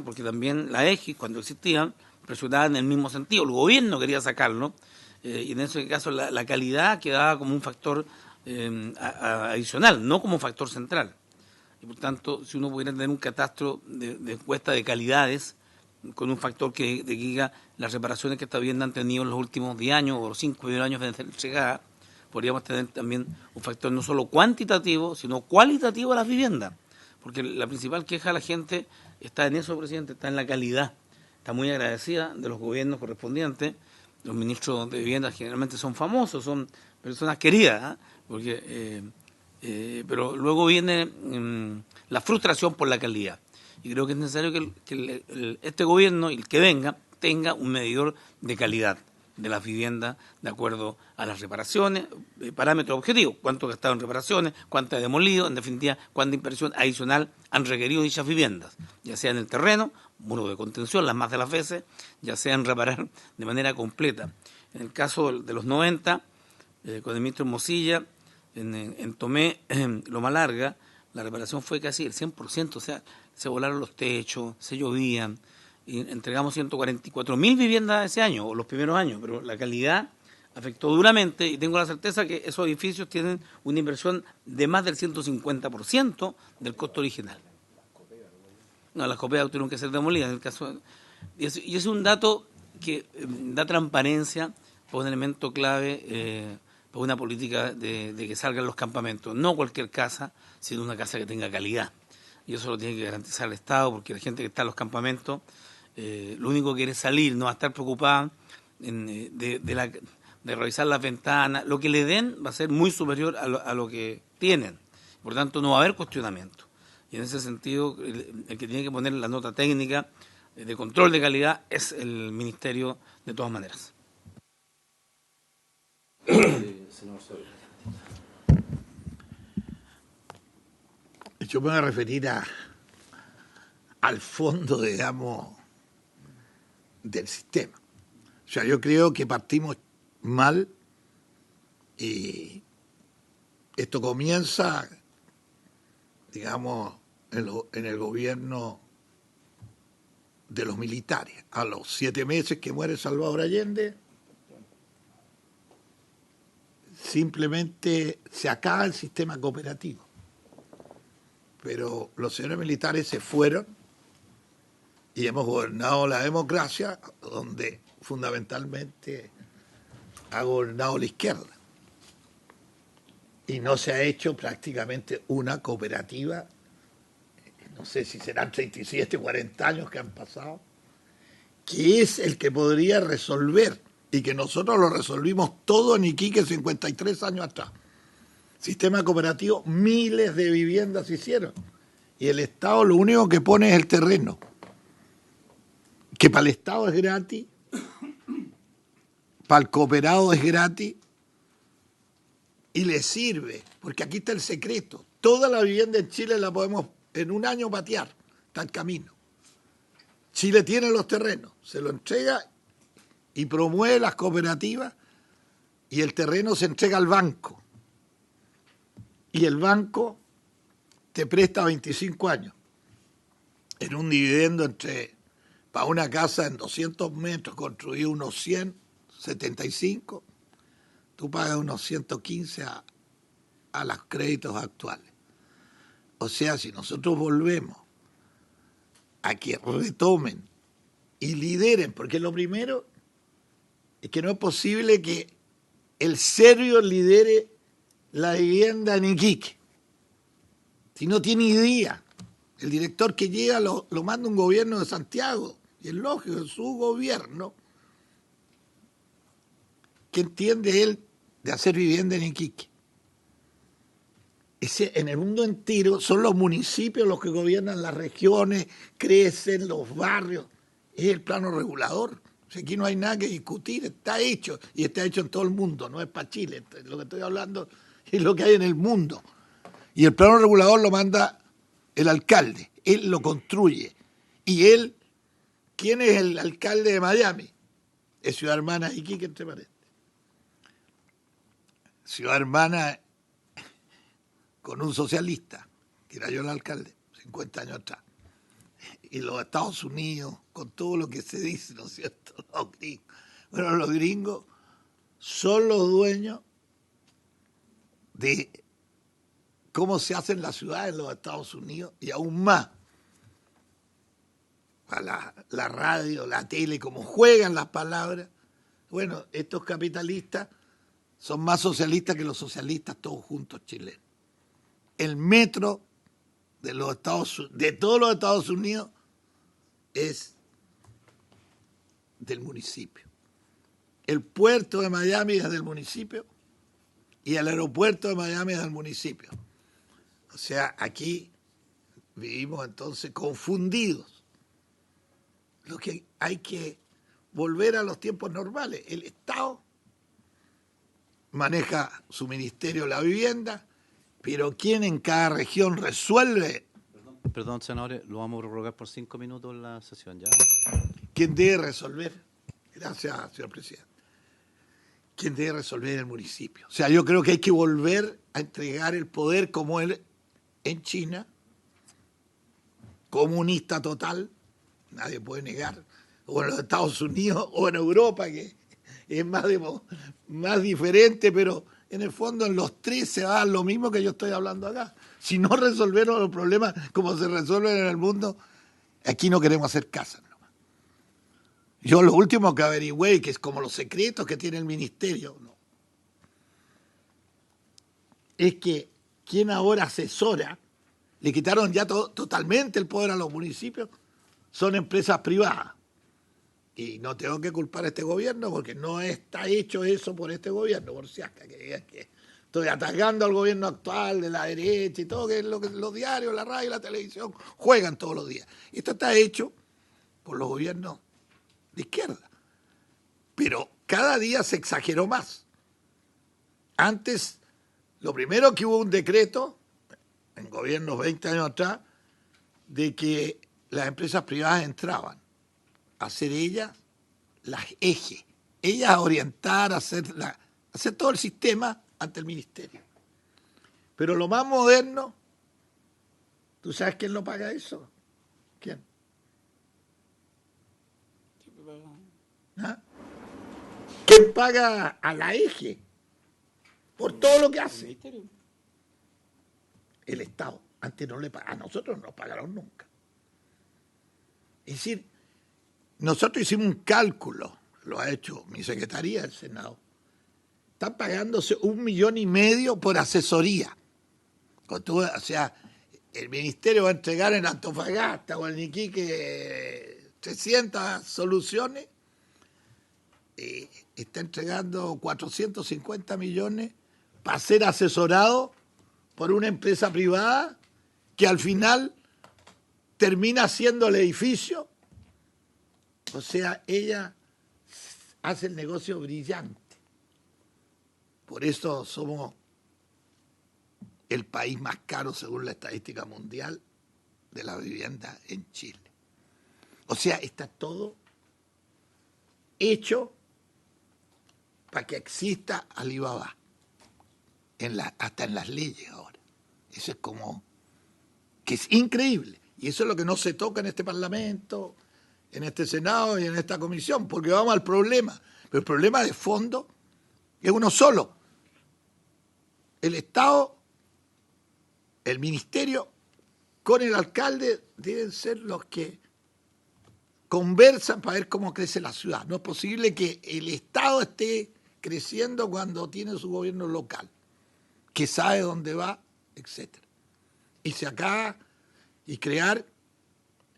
Speaker 6: Porque también la EGI, cuando existían, presionaba en el mismo sentido. El gobierno quería sacarlo, y en ese caso la calidad quedaba como un factor adicional, no como un factor central. Y por tanto, si uno pudiera tener un catastro de encuesta de calidades, con un factor que diga las reparaciones que esta vivienda han tenido en los últimos 10 años o los 5 años de llegada, podríamos tener también un factor no solo cuantitativo, sino cualitativo de las viviendas. Porque la principal queja de la gente está en eso, presidente, está en la calidad. Está muy agradecida de los gobiernos correspondientes. Los ministros de vivienda generalmente son famosos, son personas queridas, pero luego viene la frustración por la calidad. Y creo que es necesario que este gobierno y el que venga tenga un medidor de calidad de las viviendas de acuerdo a las reparaciones, parámetros objetivos, cuánto ha gastado en reparaciones, cuánto ha demolido, en definitiva, cuánta inversión adicional han requerido dichas viviendas, ya sea en el terreno, muros de contención, las más de las veces, ya sea en reparar de manera completa. En el caso de los 90, con el ministro Mosilla, en Tomé, Loma Larga, la reparación fue casi el 100%, o sea, se volaron los techos, se llovían, y entregamos 144.000 viviendas ese año, o los primeros años, pero la calidad afectó duramente y tengo la certeza que esos edificios tienen una inversión de más del 150% del costo original. No, las copeas tuvieron que ser demolidas en el caso. Y es un dato que da transparencia por un elemento clave por una política de que salgan los campamentos. No cualquier casa, sino una casa que tenga calidad. Y eso lo tiene que garantizar el Estado, porque la gente que está en los campamentos lo único que quiere es salir, no va a estar preocupada de revisar las ventanas. Lo que le den va a ser muy superior a lo que tienen. Por tanto, no va a haber cuestionamiento. Y en ese sentido, el que tiene que poner la nota técnica de control de calidad es el Ministerio de todas maneras.
Speaker 5: Yo me voy a referir al fondo, digamos, del sistema. O sea, yo creo que partimos mal y esto comienza, digamos, en el gobierno de los militares. A los 7 meses que muere Salvador Allende, simplemente se acaba el sistema cooperativo. Pero los señores militares se fueron y hemos gobernado la democracia, donde fundamentalmente ha gobernado la izquierda. Y no se ha hecho prácticamente una cooperativa, no sé si serán 37, 40 años que han pasado, que es el que podría resolver, y que nosotros lo resolvimos todo en Iquique 53 años atrás. Sistema cooperativo, miles de viviendas se hicieron. Y el Estado lo único que pone es el terreno. Que para el Estado es gratis, para el cooperado es gratis, y le sirve, porque aquí está el secreto. Toda la vivienda en Chile la podemos en un año patear, está en camino. Chile tiene los terrenos, se lo entrega y promueve las cooperativas, y el terreno se entrega al banco. Y el banco te presta 25 años en un dividendo para una casa en 200 metros construir unos 175, tú pagas unos 115 a los créditos actuales. O sea, si nosotros volvemos a que retomen y lideren, porque lo primero es que no es posible que el serbio lidere la vivienda en Iquique. Si no tiene idea, el director que llega lo manda un gobierno de Santiago, y es lógico, es su gobierno, que entiende él de hacer vivienda en Iquique. En el mundo entero son los municipios los que gobiernan las regiones, crecen los barrios, es el plano regulador. O sea, aquí no hay nada que discutir, está hecho, y está hecho en todo el mundo, no es para Chile, lo que estoy hablando es lo que hay en el mundo. Y el plano regulador lo manda el alcalde, él lo construye. Y él, ¿quién es el alcalde de Miami? Es Ciudad Hermana Iquique, entre paréntesis. Ciudad Hermana con un socialista, que era yo el alcalde, 50 años atrás. Y los Estados Unidos, con todo lo que se dice, ¿no es cierto? Los gringos. Bueno, los gringos son los dueños de cómo se hacen las ciudades en los Estados Unidos y aún más. A la radio, la tele, cómo juegan las palabras. Bueno, estos capitalistas son más socialistas que los socialistas todos juntos chilenos. El metro de todos los Estados Unidos es del municipio. El puerto de Miami es del municipio y el aeropuerto de Miami es del municipio. O sea, aquí vivimos entonces confundidos. Lo que hay que volver a los tiempos normales. El Estado maneja su ministerio de la vivienda, pero ¿quién en cada región resuelve?
Speaker 2: Perdón, senadores, lo vamos a prorrogar por 5 minutos la sesión, ¿ya?
Speaker 5: ¿Quién debe resolver? Gracias, señor presidente. ¿Quién debe resolver? El municipio. O sea, yo creo que hay que volver a entregar el poder como él en China, comunista total, nadie puede negar, o en los Estados Unidos o en Europa, que es más diferente, pero en el fondo en los tres se va lo mismo que yo estoy hablando acá. Si no resolvieron los problemas como se resuelven en el mundo, aquí no queremos hacer casa. Yo lo último que averigüé, que es como los secretos que tiene el ministerio, no, es que quien ahora asesora, le quitaron ya totalmente el poder a los municipios, son empresas privadas. Y no tengo que culpar a este gobierno porque no está hecho eso por este gobierno, por si acaso, que digan que estoy atacando al gobierno actual de la derecha y todo, que es lo que los diarios, la radio y la televisión juegan todos los días. Esto está hecho por los gobiernos de izquierda. Pero cada día se exageró más. Antes, lo primero que hubo un decreto, en gobiernos 20 años atrás, de que las empresas privadas entraban a ser ellas las ejes, ellas a orientar, a hacer todo el sistema ante el ministerio. Pero lo más moderno, ¿tú sabes quién lo paga eso? ¿Quién? ¿Ah? ¿Quién paga a la eje por todo lo que hace? El Estado. Antes no le pagaron, a nosotros no nos pagaron nunca. Es decir, nosotros hicimos un cálculo, lo ha hecho mi secretaría del Senado. Están pagándose 1,5 millones por asesoría. O sea, el ministerio va a entregar en Antofagasta o en Iquique 300 soluciones. Está entregando 450 millones para ser asesorado por una empresa privada que al final termina haciendo el edificio. O sea, ella hace el negocio brillante. Por eso somos el país más caro, según la estadística mundial, de la vivienda en Chile. O sea, está todo hecho para que exista Alibaba, hasta en las leyes ahora. Eso es como, que es increíble. Y eso es lo que no se toca en este Parlamento, en este Senado y en esta comisión, porque vamos al problema. Pero el problema de fondo es uno solo. El Estado, el ministerio, con el alcalde, deben ser los que conversan para ver cómo crece la ciudad. No es posible que el Estado esté creciendo cuando tiene su gobierno local, que sabe dónde va, etcétera. Y se acaba y crear,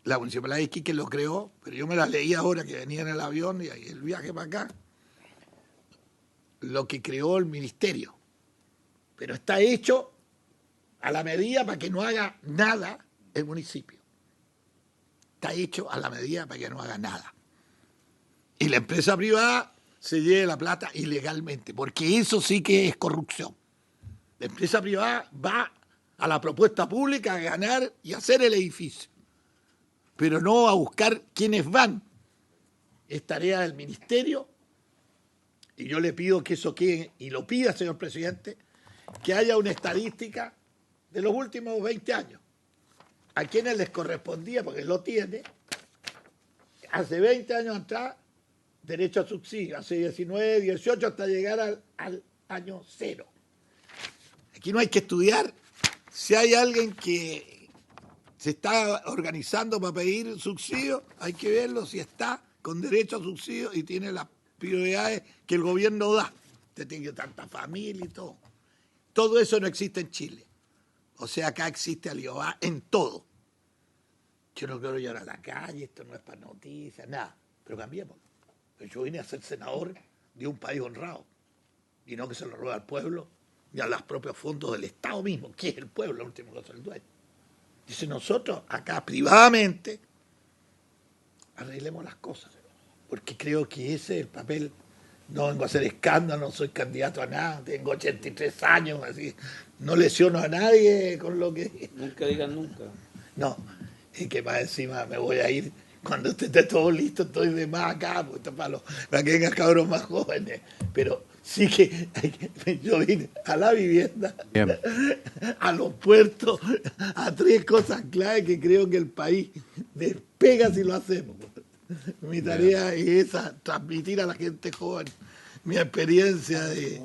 Speaker 5: la Municipalidad de Iquique lo creó, pero yo me la leí ahora que venía en el avión y el viaje para acá, lo que creó el ministerio. Pero está hecho a la medida para que no haga nada el municipio. Está hecho a la medida para que no haga nada. Y la empresa privada se lleve la plata ilegalmente, porque eso sí que es corrupción. La empresa privada va a la propuesta pública a ganar y hacer el edificio, pero no a buscar quiénes van. Es tarea del ministerio, y yo le pido que eso quede, y lo pida, señor presidente, que haya una estadística de los últimos 20 años. A quienes les correspondía, porque lo tiene, hace 20 años atrás, derecho a subsidio, hace 19, 18, hasta llegar al año 0. Aquí no hay que estudiar. Si hay alguien que se está organizando para pedir subsidio, hay que verlo si está con derecho a subsidio y tiene las prioridades que el gobierno da. Usted tiene tanta familia y todo. Todo eso no existe en Chile. O sea, acá existe Alibaba en todo. Yo no quiero llegar a la calle, esto no es para noticias, nada. Pero cambiemos. Yo vine a ser senador de un país honrado. Y no que se lo roba al pueblo ni a los propios fondos del Estado mismo, que es el pueblo, el último que es el dueño. Dice, nosotros acá privadamente arreglemos las cosas. Porque creo que ese es el papel. No vengo a hacer escándalo, no soy candidato a nada, tengo 83 años, así, no lesiono a nadie con lo que...
Speaker 6: Nunca digan nunca.
Speaker 5: No, es que más encima me voy a ir, cuando esté todo listo, estoy de más acá, porque esto para que vengan cabros más jóvenes. Pero sí que yo vine a la vivienda, bien, a los puertos, a 3 cosas clave que creo que el país despega si lo hacemos. Mi tarea es esa, transmitir a la gente joven mi experiencia de...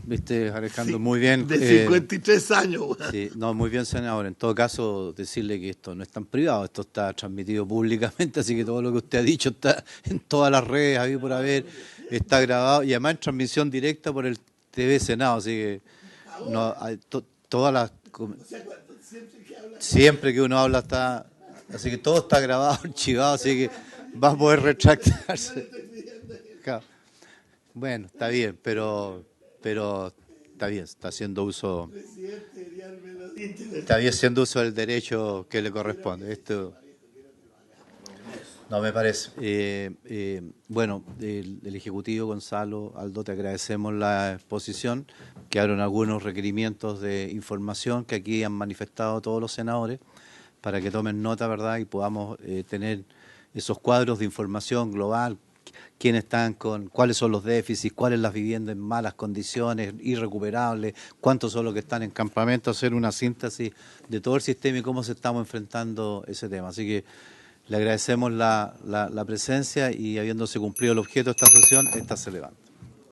Speaker 2: Viste, Alejandro, sí, muy bien.
Speaker 5: De 53 años.
Speaker 2: Sí, no, muy bien, senador. En todo caso, decirle que esto no es tan privado, esto está transmitido públicamente, así que todo lo que usted ha dicho está en todas las redes, habido por haber, está grabado y además en transmisión directa por el TV Senado, así que no, todas las... Siempre que uno habla está... Así que todo está grabado, archivado, así que va a poder retractarse. Bueno, está bien, pero está bien, está haciendo uso del derecho que le corresponde. Esto no me parece. Bueno, el Ejecutivo, Gonzalo, Aldo, te agradecemos la exposición, que abren algunos requerimientos de información que aquí han manifestado todos los senadores, para que tomen nota, ¿verdad?, y podamos tener esos cuadros de información global, quiénes están con, cuáles son los déficits, cuáles las viviendas en malas condiciones, irrecuperables, cuántos son los que están en campamento, hacer una síntesis de todo el sistema y cómo se estamos enfrentando ese tema. Así que le agradecemos la presencia y habiéndose cumplido el objeto de esta sesión, esta se levanta.